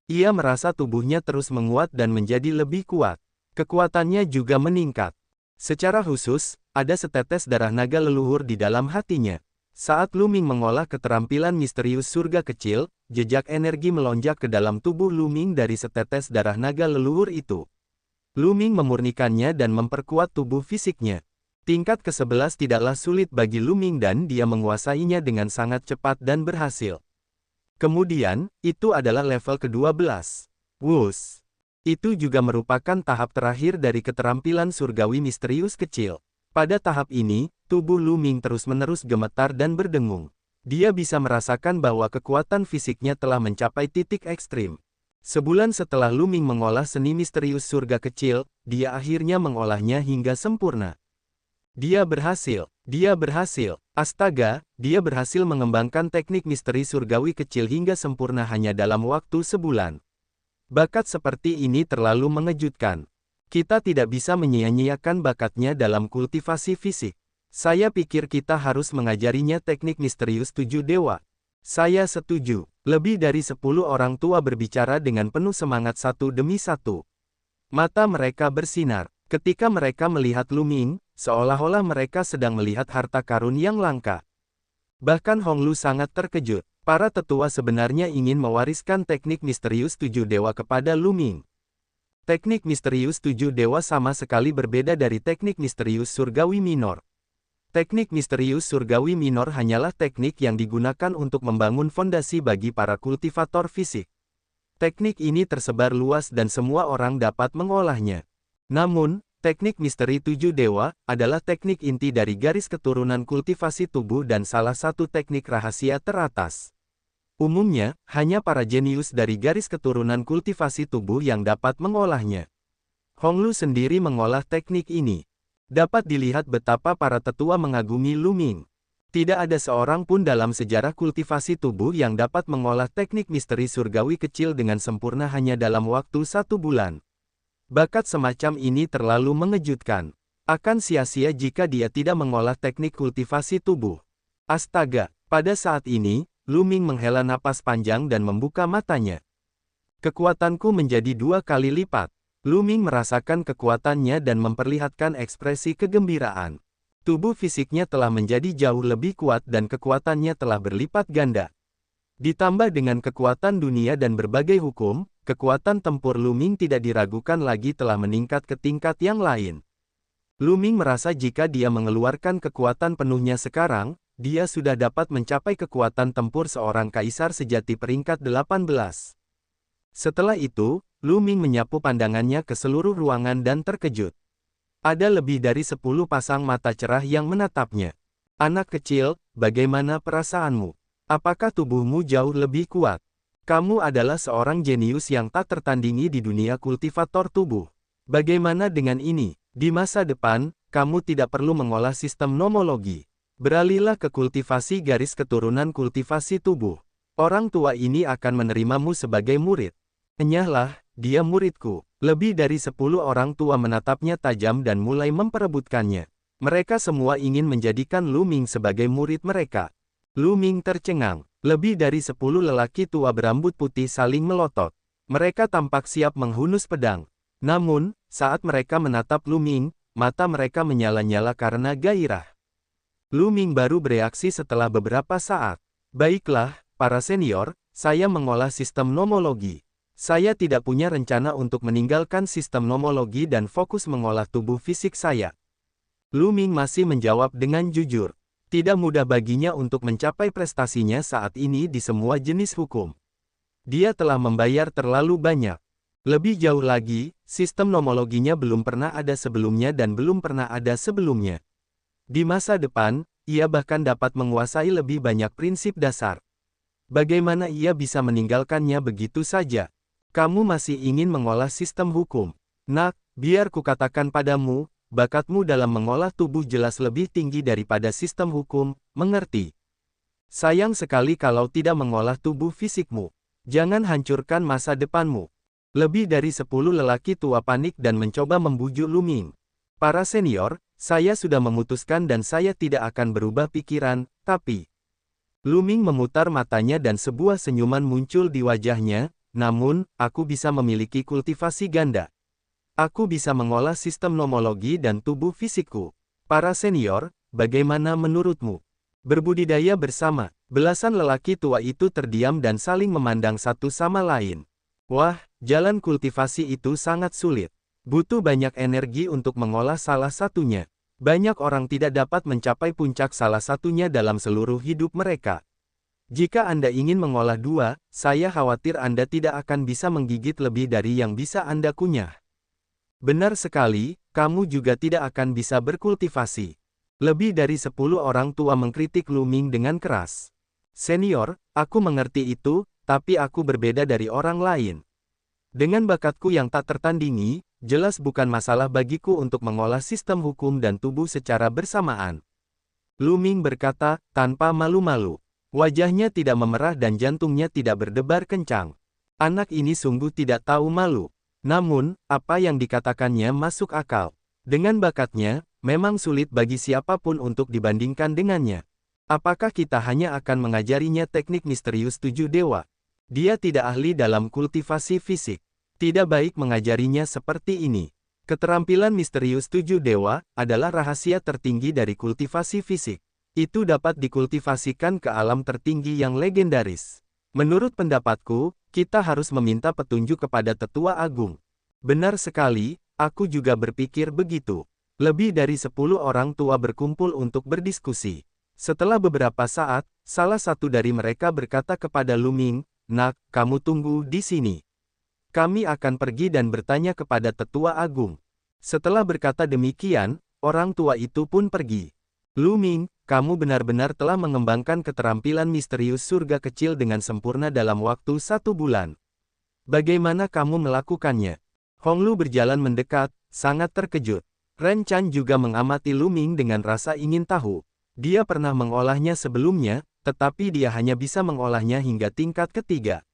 Ia merasa tubuhnya terus menguat dan menjadi lebih kuat. Kekuatannya juga meningkat. Secara khusus, ada setetes darah naga leluhur di dalam hatinya. Saat Lu Ming mengolah keterampilan misterius surga kecil, jejak energi melonjak ke dalam tubuh Lu Ming dari setetes darah naga leluhur itu. Lu Ming memurnikannya dan memperkuat tubuh fisiknya. Tingkat ke-11 tidaklah sulit bagi Lu Ming dan dia menguasainya dengan sangat cepat dan berhasil. Kemudian, itu adalah level ke-12. Wus. Itu juga merupakan tahap terakhir dari keterampilan surgawi misterius kecil. Pada tahap ini, tubuh Lu Ming terus-menerus gemetar dan berdengung. Dia bisa merasakan bahwa kekuatan fisiknya telah mencapai titik ekstrim. Sebulan setelah Lu Ming mengolah seni misterius surga kecil, dia akhirnya mengolahnya hingga sempurna. Dia berhasil. Astaga, dia berhasil mengembangkan teknik misteri surgawi kecil hingga sempurna hanya dalam waktu sebulan. Bakat seperti ini terlalu mengejutkan. Kita tidak bisa menyia-nyiakan bakatnya dalam kultivasi fisik. Saya pikir kita harus mengajarinya teknik misterius 7 dewa. Saya setuju. Lebih dari 10 orang tua berbicara dengan penuh semangat satu demi satu. Mata mereka bersinar. Ketika mereka melihat Lu Ming, seolah-olah mereka sedang melihat harta karun yang langka. Bahkan Honglu sangat terkejut. Para tetua sebenarnya ingin mewariskan teknik misterius 7 dewa kepada Lu Ming. Teknik misterius 7 dewa sama sekali berbeda dari teknik misterius surgawi minor. Teknik misterius surgawi minor hanyalah teknik yang digunakan untuk membangun fondasi bagi para kultivator fisik. Teknik ini tersebar luas dan semua orang dapat mengolahnya. Namun, teknik misteri 7 dewa adalah teknik inti dari garis keturunan kultivasi tubuh dan salah satu teknik rahasia teratas. Umumnya, hanya para jenius dari garis keturunan kultivasi tubuh yang dapat mengolahnya. Honglu sendiri mengolah teknik ini. Dapat dilihat betapa para tetua mengagumi Lu Ming. Tidak ada seorang pun dalam sejarah kultivasi tubuh yang dapat mengolah teknik misteri surgawi kecil dengan sempurna hanya dalam waktu 1 bulan. Bakat semacam ini terlalu mengejutkan. Akan sia-sia jika dia tidak mengolah teknik kultivasi tubuh. Astaga, pada saat ini, Lu Ming menghela napas panjang dan membuka matanya. Kekuatanku menjadi 2 kali lipat. Lu Ming merasakan kekuatannya dan memperlihatkan ekspresi kegembiraan. Tubuh fisiknya telah menjadi jauh lebih kuat dan kekuatannya telah berlipat ganda. Ditambah dengan kekuatan dunia dan berbagai hukum, kekuatan tempur Lu Ming tidak diragukan lagi telah meningkat ke tingkat yang lain. Lu Ming merasa jika dia mengeluarkan kekuatan penuhnya sekarang, dia sudah dapat mencapai kekuatan tempur seorang kaisar sejati peringkat 18. Setelah itu, Lu Ming menyapu pandangannya ke seluruh ruangan dan terkejut. Ada lebih dari 10 pasang mata cerah yang menatapnya. Anak kecil, bagaimana perasaanmu? Apakah tubuhmu jauh lebih kuat? Kamu adalah seorang jenius yang tak tertandingi di dunia kultivator tubuh. Bagaimana dengan ini? Di masa depan, kamu tidak perlu mengolah sistem nomologi. Beralihlah ke kultivasi garis keturunan kultivasi tubuh. Orang tua ini akan menerimamu sebagai murid. Enyahlah, dia muridku. Lebih dari 10 orang tua menatapnya tajam dan mulai memperebutkannya. Mereka semua ingin menjadikan Lu Ming sebagai murid mereka. Lu Ming tercengang. Lebih dari 10 lelaki tua berambut putih saling melotot. Mereka tampak siap menghunus pedang. Namun, saat mereka menatap Lu Ming, mata mereka menyala-nyala karena gairah. Lu Ming baru bereaksi setelah beberapa saat. Baiklah, para senior, saya mengolah sistem nomologi. Saya tidak punya rencana untuk meninggalkan sistem nomologi dan fokus mengolah tubuh fisik saya. Lu Ming masih menjawab dengan jujur. Tidak mudah baginya untuk mencapai prestasinya saat ini di semua jenis hukum. Dia telah membayar terlalu banyak. Lebih jauh lagi, sistem nomologinya belum pernah ada sebelumnya dan belum pernah ada sebelumnya. Di masa depan, ia bahkan dapat menguasai lebih banyak prinsip dasar. Bagaimana ia bisa meninggalkannya begitu saja? Kamu masih ingin mengolah sistem hukum. Nak, biar kukatakan padamu, bakatmu dalam mengolah tubuh jelas lebih tinggi daripada sistem hukum, mengerti? Sayang sekali kalau tidak mengolah tubuh fisikmu. Jangan hancurkan masa depanmu. Lebih dari 10 lelaki tua panik dan mencoba membujuk Lu Ming. Para senior, saya sudah memutuskan dan saya tidak akan berubah pikiran, tapi... Lu Ming memutar matanya dan sebuah senyuman muncul di wajahnya, namun, aku bisa memiliki kultivasi ganda. Aku bisa mengolah sistem nomologi dan tubuh fisikku. Para senior, bagaimana menurutmu? Berbudidaya bersama, belasan lelaki tua itu terdiam dan saling memandang satu sama lain. Wah, jalan kultivasi itu sangat sulit. Butuh banyak energi untuk mengolah salah satunya. Banyak orang tidak dapat mencapai puncak salah satunya dalam seluruh hidup mereka. Jika Anda ingin mengolah 2, saya khawatir Anda tidak akan bisa menggigit lebih dari yang bisa Anda kunyah. Benar sekali, kamu juga tidak akan bisa berkultivasi. Lebih dari 10 orang tua mengkritik Lu Ming dengan keras. Senior, aku mengerti itu, tapi aku berbeda dari orang lain. Dengan bakatku yang tak tertandingi, jelas bukan masalah bagiku untuk mengolah sistem hukum dan tubuh secara bersamaan. Lu Ming berkata, tanpa malu-malu. Wajahnya tidak memerah dan jantungnya tidak berdebar kencang. Anak ini sungguh tidak tahu malu. Namun, apa yang dikatakannya masuk akal. Dengan bakatnya, memang sulit bagi siapapun untuk dibandingkan dengannya. Apakah kita hanya akan mengajarinya teknik misterius 7 dewa? Dia tidak ahli dalam kultivasi fisik. Tidak baik mengajarinya seperti ini. Keterampilan misterius 7 dewa adalah rahasia tertinggi dari kultivasi fisik. Itu dapat dikultivasikan ke alam tertinggi yang legendaris. Menurut pendapatku, kita harus meminta petunjuk kepada Tetua Agung. Benar sekali, aku juga berpikir begitu. Lebih dari 10 orang tua berkumpul untuk berdiskusi. Setelah beberapa saat, salah satu dari mereka berkata kepada Lu Ming, "Nak, kamu tunggu di sini. Kami akan pergi dan bertanya kepada Tetua Agung." Setelah berkata demikian, orang tua itu pun pergi. Lu Ming, kamu benar-benar telah mengembangkan keterampilan misterius surga kecil dengan sempurna dalam waktu 1 bulan. Bagaimana kamu melakukannya? Honglu berjalan mendekat, sangat terkejut. Ren Chan juga mengamati Lu Ming dengan rasa ingin tahu. Dia pernah mengolahnya sebelumnya, tetapi dia hanya bisa mengolahnya hingga tingkat ketiga.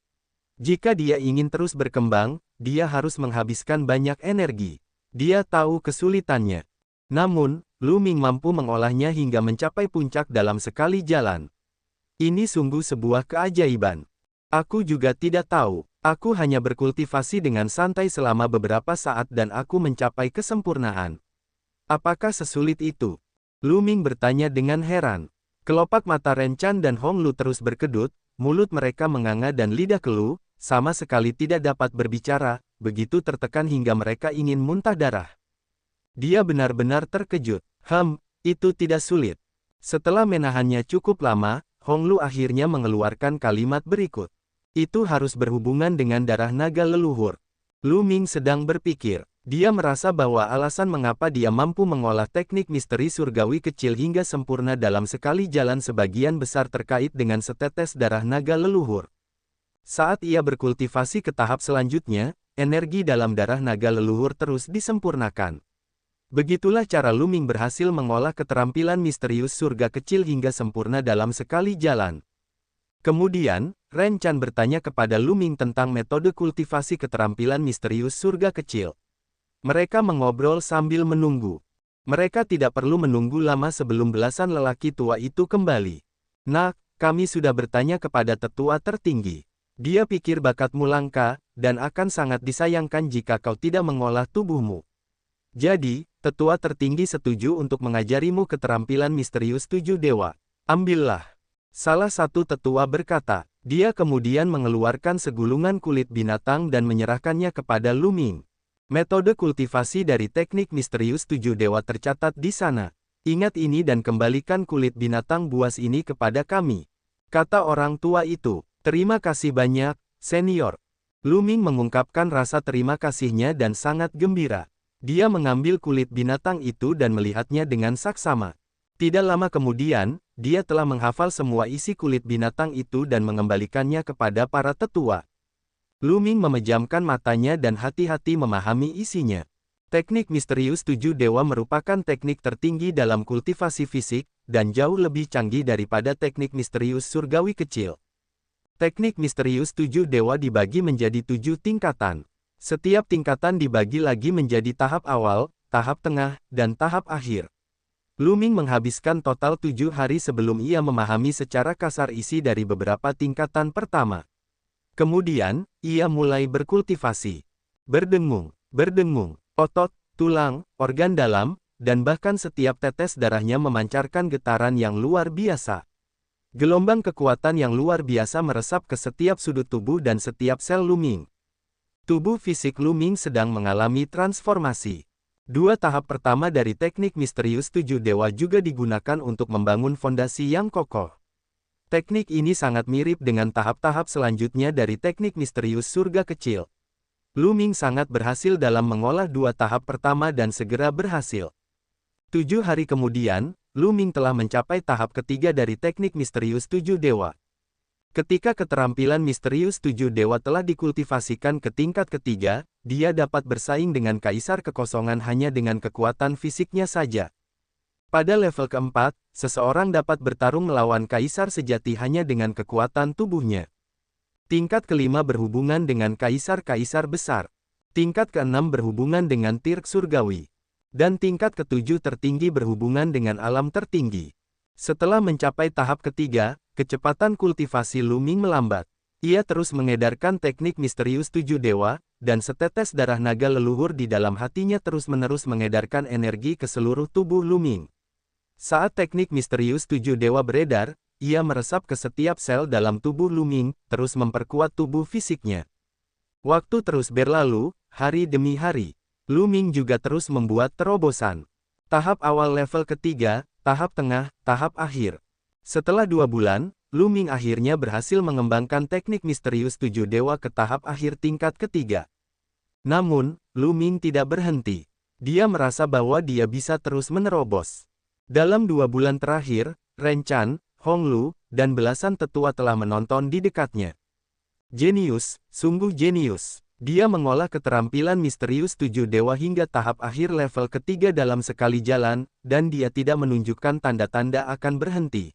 Jika dia ingin terus berkembang, dia harus menghabiskan banyak energi. Dia tahu kesulitannya. Namun, Lu Ming mampu mengolahnya hingga mencapai puncak dalam sekali jalan. Ini sungguh sebuah keajaiban. Aku juga tidak tahu. Aku hanya berkultivasi dengan santai selama beberapa saat dan aku mencapai kesempurnaan. Apakah sesulit itu? Lu Ming bertanya dengan heran. Kelopak mata Ren Chan dan Hong Lu terus berkedut, mulut mereka menganga dan lidah keluh, sama sekali tidak dapat berbicara, begitu tertekan hingga mereka ingin muntah darah. Dia benar-benar terkejut. Itu tidak sulit. Setelah menahannya cukup lama, Hong Lu akhirnya mengeluarkan kalimat berikut. Itu harus berhubungan dengan darah naga leluhur. Lu Ming sedang berpikir. Dia merasa bahwa alasan mengapa dia mampu mengolah teknik misteri surgawi kecil hingga sempurna dalam sekali jalan sebagian besar terkait dengan setetes darah naga leluhur. Saat ia berkultivasi ke tahap selanjutnya, energi dalam darah naga leluhur terus disempurnakan. Begitulah cara Lu Ming berhasil mengolah keterampilan misterius surga kecil hingga sempurna dalam sekali jalan. Kemudian, Ren Chan bertanya kepada Lu Ming tentang metode kultivasi keterampilan misterius surga kecil. Mereka mengobrol sambil menunggu. Mereka tidak perlu menunggu lama sebelum belasan lelaki tua itu kembali. Nak, kami sudah bertanya kepada tetua tertinggi. Dia pikir bakatmu langka, dan akan sangat disayangkan jika kau tidak mengolah tubuhmu. Jadi, tetua tertinggi setuju untuk mengajarimu keterampilan misterius 7 dewa. Ambillah. Salah satu tetua berkata. Dia kemudian mengeluarkan segulungan kulit binatang dan menyerahkannya kepada Lu Ming. Metode kultivasi dari teknik misterius 7 dewa tercatat di sana. Ingat ini dan kembalikan kulit binatang buas ini kepada kami. Kata orang tua itu. Terima kasih banyak, senior. Lu Ming mengungkapkan rasa terima kasihnya dan sangat gembira. Dia mengambil kulit binatang itu dan melihatnya dengan saksama. Tidak lama kemudian, dia telah menghafal semua isi kulit binatang itu dan mengembalikannya kepada para tetua. Lu Ming memejamkan matanya dan hati-hati memahami isinya. Teknik misterius 7 dewa merupakan teknik tertinggi dalam kultivasi fisik, dan jauh lebih canggih daripada teknik misterius surgawi kecil. Teknik misterius 7 dewa dibagi menjadi 7 tingkatan. Setiap tingkatan dibagi lagi menjadi tahap awal, tahap tengah, dan tahap akhir. Lu Ming menghabiskan total 7 hari sebelum ia memahami secara kasar isi dari beberapa tingkatan pertama. Kemudian, ia mulai berkultivasi. Berdengung, otot, tulang, organ dalam, dan bahkan setiap tetes darahnya memancarkan getaran yang luar biasa. Gelombang kekuatan yang luar biasa meresap ke setiap sudut tubuh dan setiap sel Lu Ming. Tubuh fisik Lu Ming sedang mengalami transformasi. 2 tahap pertama dari teknik misterius 7 dewa juga digunakan untuk membangun fondasi yang kokoh. Teknik ini sangat mirip dengan tahap-tahap selanjutnya dari teknik misterius surga kecil. Lu Ming sangat berhasil dalam mengolah 2 tahap pertama dan segera berhasil. 7 hari kemudian, Lu Ming telah mencapai tahap ketiga dari teknik misterius 7 dewa. Ketika keterampilan misterius 7 dewa telah dikultivasikan ke tingkat ketiga, dia dapat bersaing dengan Kaisar Kekosongan hanya dengan kekuatan fisiknya saja. Pada level keempat, seseorang dapat bertarung melawan Kaisar sejati hanya dengan kekuatan tubuhnya. Tingkat kelima berhubungan dengan Kaisar-Kaisar besar. Tingkat keenam berhubungan dengan Tirk Surgawi. Dan tingkat ketujuh tertinggi berhubungan dengan alam tertinggi. Setelah mencapai tahap ketiga, kecepatan kultivasi Lu Ming melambat. Ia terus mengedarkan teknik misterius 7 dewa, dan setetes darah naga leluhur di dalam hatinya terus-menerus mengedarkan energi ke seluruh tubuh Lu Ming. Saat teknik misterius 7 dewa beredar, ia meresap ke setiap sel dalam tubuh Lu Ming, terus memperkuat tubuh fisiknya. Waktu terus berlalu, hari demi hari. Lu Ming juga terus membuat terobosan. Tahap awal level ketiga, tahap tengah, tahap akhir. Setelah 2 bulan, Lu Ming akhirnya berhasil mengembangkan teknik misterius 7 dewa ke tahap akhir tingkat ketiga. Namun, Lu Ming tidak berhenti. Dia merasa bahwa dia bisa terus menerobos. Dalam 2 bulan terakhir, Ren Chan, Hong Lu, dan belasan tetua telah menonton di dekatnya. Jenius, sungguh jenius. Dia mengolah keterampilan misterius 7 dewa hingga tahap akhir level ketiga dalam sekali jalan, dan dia tidak menunjukkan tanda-tanda akan berhenti.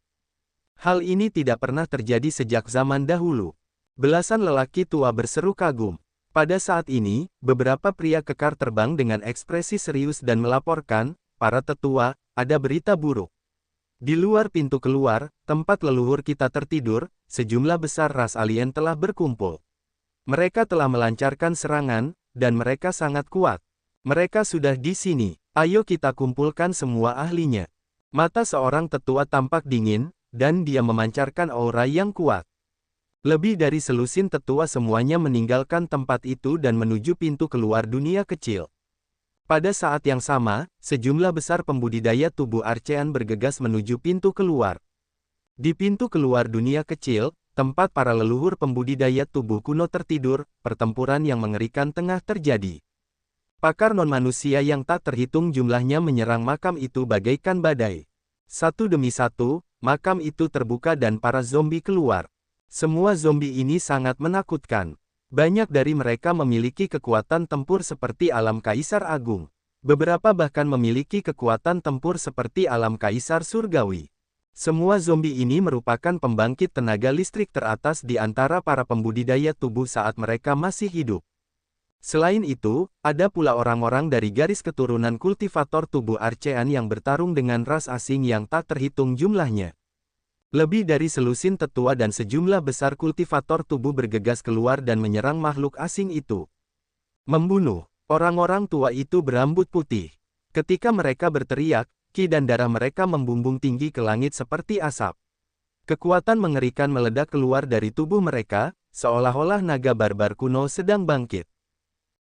Hal ini tidak pernah terjadi sejak zaman dahulu. Belasan lelaki tua berseru kagum. Pada saat ini, beberapa pria kekar terbang dengan ekspresi serius dan melaporkan, para tetua, ada berita buruk. Di luar pintu keluar, tempat leluhur kita tertidur, sejumlah besar ras alien telah berkumpul. Mereka telah melancarkan serangan, dan mereka sangat kuat. Mereka sudah di sini. Ayo kita kumpulkan semua ahlinya. Mata seorang tetua tampak dingin, dan dia memancarkan aura yang kuat. Lebih dari selusin tetua semuanya meninggalkan tempat itu dan menuju pintu keluar dunia kecil. Pada saat yang sama, sejumlah besar pembudidaya tubuh Archean bergegas menuju pintu keluar. Di pintu keluar dunia kecil, tempat para leluhur pembudidaya tubuh kuno tertidur, pertempuran yang mengerikan tengah terjadi. Pakar non-manusia yang tak terhitung jumlahnya menyerang makam itu bagaikan badai. Satu demi satu, makam itu terbuka dan para zombie keluar. Semua zombie ini sangat menakutkan. Banyak dari mereka memiliki kekuatan tempur seperti alam Kaisar Agung. Beberapa bahkan memiliki kekuatan tempur seperti alam Kaisar Surgawi. Semua zombie ini merupakan pembangkit tenaga listrik teratas di antara para pembudidaya tubuh saat mereka masih hidup. Selain itu, ada pula orang-orang dari garis keturunan kultivator tubuh Archean yang bertarung dengan ras asing yang tak terhitung jumlahnya. Lebih dari selusin tetua dan sejumlah besar kultivator tubuh bergegas keluar dan menyerang makhluk asing itu. Membunuh. Orang-orang tua itu berambut putih. Ketika mereka berteriak, ki dan darah mereka membumbung tinggi ke langit seperti asap. Kekuatan mengerikan meledak keluar dari tubuh mereka, seolah-olah naga barbar kuno sedang bangkit.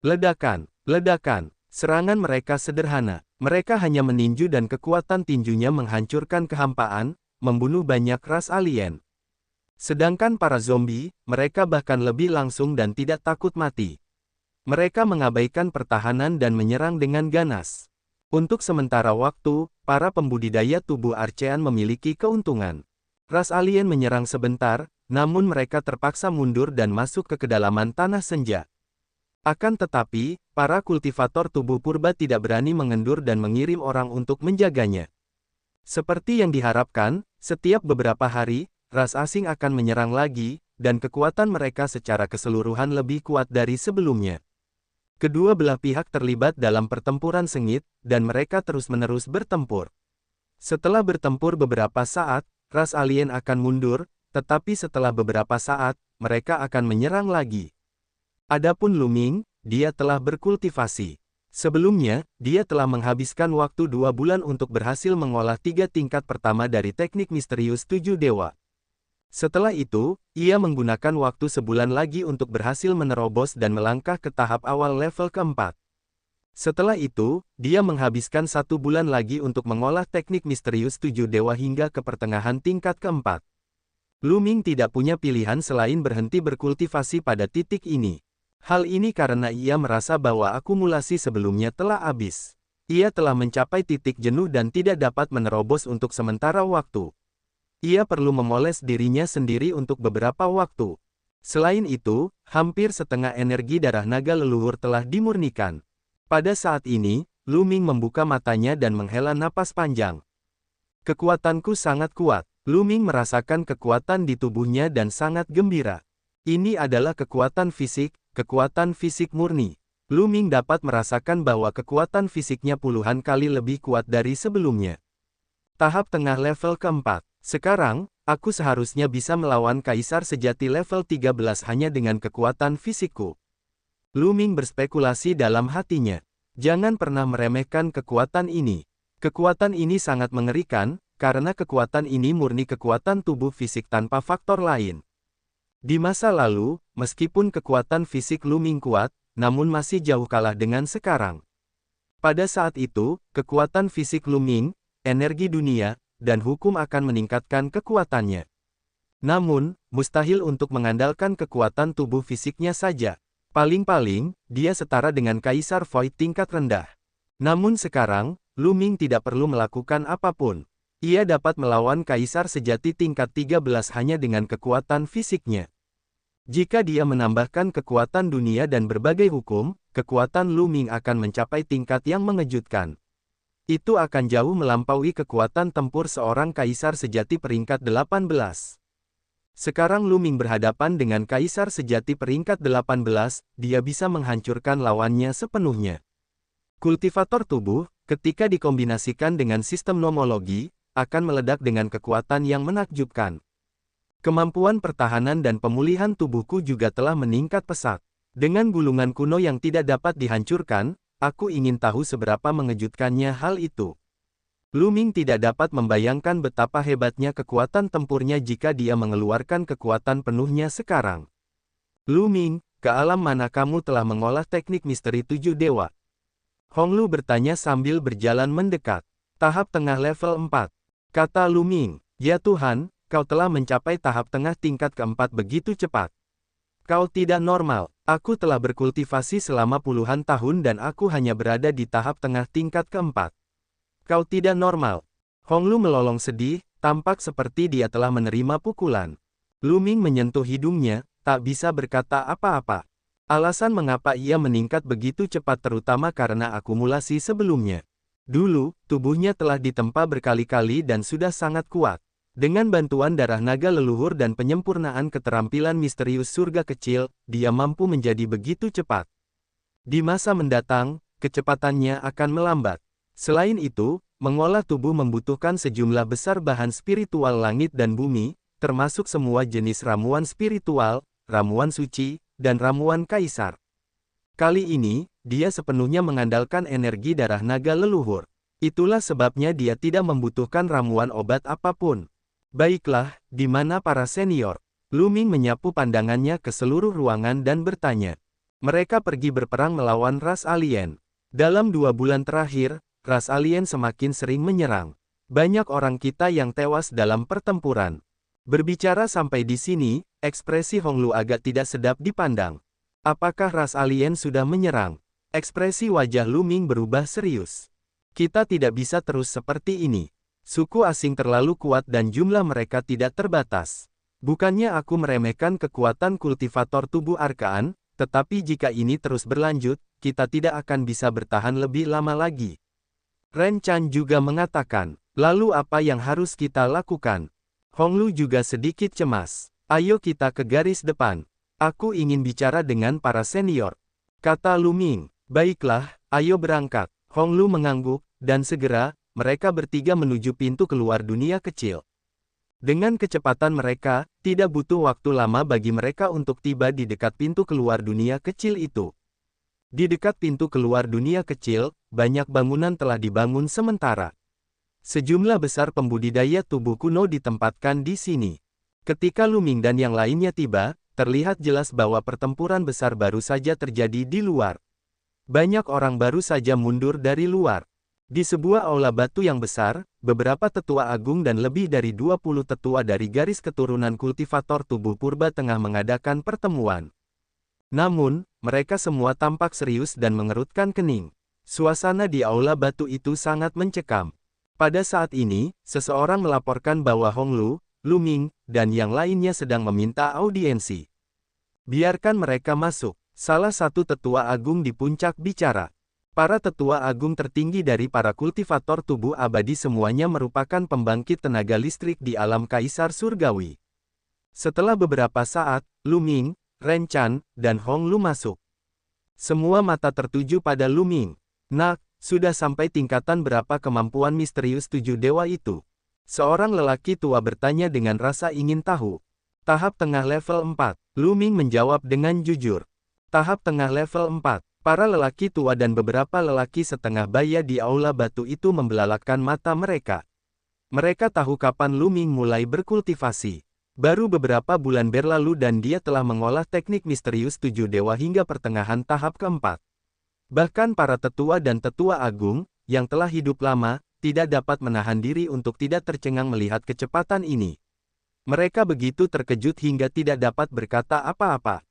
Ledakan, ledakan, serangan mereka sederhana. Mereka hanya meninju dan kekuatan tinjunya menghancurkan kehampaan, membunuh banyak ras alien. Sedangkan para zombie, mereka bahkan lebih langsung dan tidak takut mati. Mereka mengabaikan pertahanan dan menyerang dengan ganas. Untuk sementara waktu, para pembudidaya tubuh Archean memiliki keuntungan. Ras alien menyerang sebentar, namun mereka terpaksa mundur dan masuk ke kedalaman tanah senja. Akan tetapi, para kultivator tubuh purba tidak berani mengendur dan mengirim orang untuk menjaganya. Seperti yang diharapkan, setiap beberapa hari, ras asing akan menyerang lagi, dan kekuatan mereka secara keseluruhan lebih kuat dari sebelumnya. Kedua belah pihak terlibat dalam pertempuran sengit, dan mereka terus-menerus bertempur. Setelah bertempur beberapa saat, ras alien akan mundur, tetapi setelah beberapa saat, mereka akan menyerang lagi. Adapun Lu Ming, dia telah berkultivasi. Sebelumnya, dia telah menghabiskan waktu 2 bulan untuk berhasil mengolah 3 tingkat pertama dari teknik misterius 7 dewa. Setelah itu, ia menggunakan waktu sebulan lagi untuk berhasil menerobos dan melangkah ke tahap awal level keempat. Setelah itu, dia menghabiskan 1 bulan lagi untuk mengolah teknik misterius 7 dewa hingga ke pertengahan tingkat keempat. Lu Ming tidak punya pilihan selain berhenti berkultivasi pada titik ini. Hal ini karena ia merasa bahwa akumulasi sebelumnya telah habis. Ia telah mencapai titik jenuh dan tidak dapat menerobos untuk sementara waktu. Ia perlu memoles dirinya sendiri untuk beberapa waktu. Selain itu, hampir setengah energi darah naga leluhur telah dimurnikan. Pada saat ini, Lu Ming membuka matanya dan menghela napas panjang. Kekuatanku sangat kuat. Lu Ming merasakan kekuatan di tubuhnya dan sangat gembira. Ini adalah kekuatan fisik murni. Lu Ming dapat merasakan bahwa kekuatan fisiknya puluhan kali lebih kuat dari sebelumnya. Tahap tengah level keempat. Sekarang, aku seharusnya bisa melawan kaisar sejati level 13 hanya dengan kekuatan fisikku. Lu Ming berspekulasi dalam hatinya. Jangan pernah meremehkan kekuatan ini. Kekuatan ini sangat mengerikan, karena kekuatan ini murni kekuatan tubuh fisik tanpa faktor lain. Di masa lalu, meskipun kekuatan fisik Lu Ming kuat, namun masih jauh kalah dengan sekarang. Pada saat itu, kekuatan fisik Lu Ming, energi dunia, dan hukum akan meningkatkan kekuatannya. Namun, mustahil untuk mengandalkan kekuatan tubuh fisiknya saja. Paling-paling, dia setara dengan Kaisar Void tingkat rendah. Namun sekarang, Lu Ming tidak perlu melakukan apapun. Ia dapat melawan Kaisar sejati tingkat 13 hanya dengan kekuatan fisiknya. Jika dia menambahkan kekuatan dunia dan berbagai hukum, kekuatan Lu Ming akan mencapai tingkat yang mengejutkan. Itu akan jauh melampaui kekuatan tempur seorang Kaisar sejati peringkat 18. Sekarang Lu Ming berhadapan dengan kaisar sejati peringkat 18, dia bisa menghancurkan lawannya sepenuhnya. Kultivator tubuh, ketika dikombinasikan dengan sistem nomologi, akan meledak dengan kekuatan yang menakjubkan. Kemampuan pertahanan dan pemulihan tubuhku juga telah meningkat pesat. Dengan gulungan kuno yang tidak dapat dihancurkan, aku ingin tahu seberapa mengejutkannya hal itu. Lu Ming tidak dapat membayangkan betapa hebatnya kekuatan tempurnya jika dia mengeluarkan kekuatan penuhnya sekarang. Lu Ming, ke alam mana kamu telah mengolah teknik misteri 7 dewa? Hong Lu bertanya sambil berjalan mendekat. Tahap tengah level 4. Kata Lu Ming, ya Tuhan, kau telah mencapai tahap tengah tingkat keempat begitu cepat. Kau tidak normal, aku telah berkultivasi selama puluhan tahun dan aku hanya berada di tahap tengah tingkat keempat. Kau tidak normal. Hong Lu melolong sedih, tampak seperti dia telah menerima pukulan. Lu Ming menyentuh hidungnya, tak bisa berkata apa-apa. Alasan mengapa ia meningkat begitu cepat terutama karena akumulasi sebelumnya. Dulu, tubuhnya telah ditempa berkali-kali dan sudah sangat kuat. Dengan bantuan darah naga leluhur dan penyempurnaan keterampilan misterius surga kecil, dia mampu menjadi begitu cepat. Di masa mendatang, kecepatannya akan melambat. Selain itu, mengolah tubuh membutuhkan sejumlah besar bahan spiritual langit dan bumi, termasuk semua jenis ramuan spiritual, ramuan suci, dan ramuan kaisar. Kali ini, dia sepenuhnya mengandalkan energi darah naga leluhur. Itulah sebabnya dia tidak membutuhkan ramuan obat apapun. Baiklah, di mana para senior? Lu Ming menyapu pandangannya ke seluruh ruangan dan bertanya. Mereka pergi berperang melawan ras alien. Dalam 2 bulan terakhir, ras alien semakin sering menyerang. Banyak orang kita yang tewas dalam pertempuran. Berbicara sampai di sini, ekspresi Hong Lu agak tidak sedap dipandang. Apakah ras alien sudah menyerang? Ekspresi wajah Lu Ming berubah serius. Kita tidak bisa terus seperti ini. Suku asing terlalu kuat dan jumlah mereka tidak terbatas. Bukannya aku meremehkan kekuatan kultivator tubuh Arkaan, tetapi jika ini terus berlanjut, kita tidak akan bisa bertahan lebih lama lagi. Ren Chan juga mengatakan, lalu apa yang harus kita lakukan? Hong Lu juga sedikit cemas. Ayo kita ke garis depan. Aku ingin bicara dengan para senior. Kata Lu Ming. Baiklah, ayo berangkat. Hong Lu mengangguk, dan segera, mereka bertiga menuju pintu keluar dunia kecil. Dengan kecepatan mereka, tidak butuh waktu lama bagi mereka untuk tiba di dekat pintu keluar dunia kecil itu. Di dekat pintu keluar dunia kecil, banyak bangunan telah dibangun sementara. Sejumlah besar pembudidaya tubuh kuno ditempatkan di sini. Ketika Lu Ming dan yang lainnya tiba, terlihat jelas bahwa pertempuran besar baru saja terjadi di luar. Banyak orang baru saja mundur dari luar. Di sebuah aula batu yang besar, beberapa tetua agung dan lebih dari 20 tetua dari garis keturunan kultivator tubuh purba tengah mengadakan pertemuan. Namun, mereka semua tampak serius dan mengerutkan kening. Suasana di aula batu itu sangat mencekam. Pada saat ini, seseorang melaporkan bahwa Hong Lu, Lu Ming, dan yang lainnya sedang meminta audiensi. Biarkan mereka masuk. Salah satu tetua agung di puncak bicara. Para tetua agung tertinggi dari para kultivator tubuh abadi semuanya merupakan pembangkit tenaga listrik di alam kaisar surgawi. Setelah beberapa saat, Lu Ming, Ren Chan, dan Hong Lu masuk. Semua mata tertuju pada Lu Ming. Nak, sudah sampai tingkatan berapa kemampuan misterius 7 dewa itu? Seorang lelaki tua bertanya dengan rasa ingin tahu. Tahap tengah level 4. Lu Ming menjawab dengan jujur. Tahap tengah level 4. Para lelaki tua dan beberapa lelaki setengah baya di aula batu itu membelalakkan mata mereka. Mereka tahu kapan Lu Ming mulai berkultivasi. Baru beberapa bulan berlalu dan dia telah mengolah teknik misterius 7 dewa hingga pertengahan tahap keempat. Bahkan para tetua dan tetua agung, yang telah hidup lama, tidak dapat menahan diri untuk tidak tercengang melihat kecepatan ini. Mereka begitu terkejut hingga tidak dapat berkata apa-apa.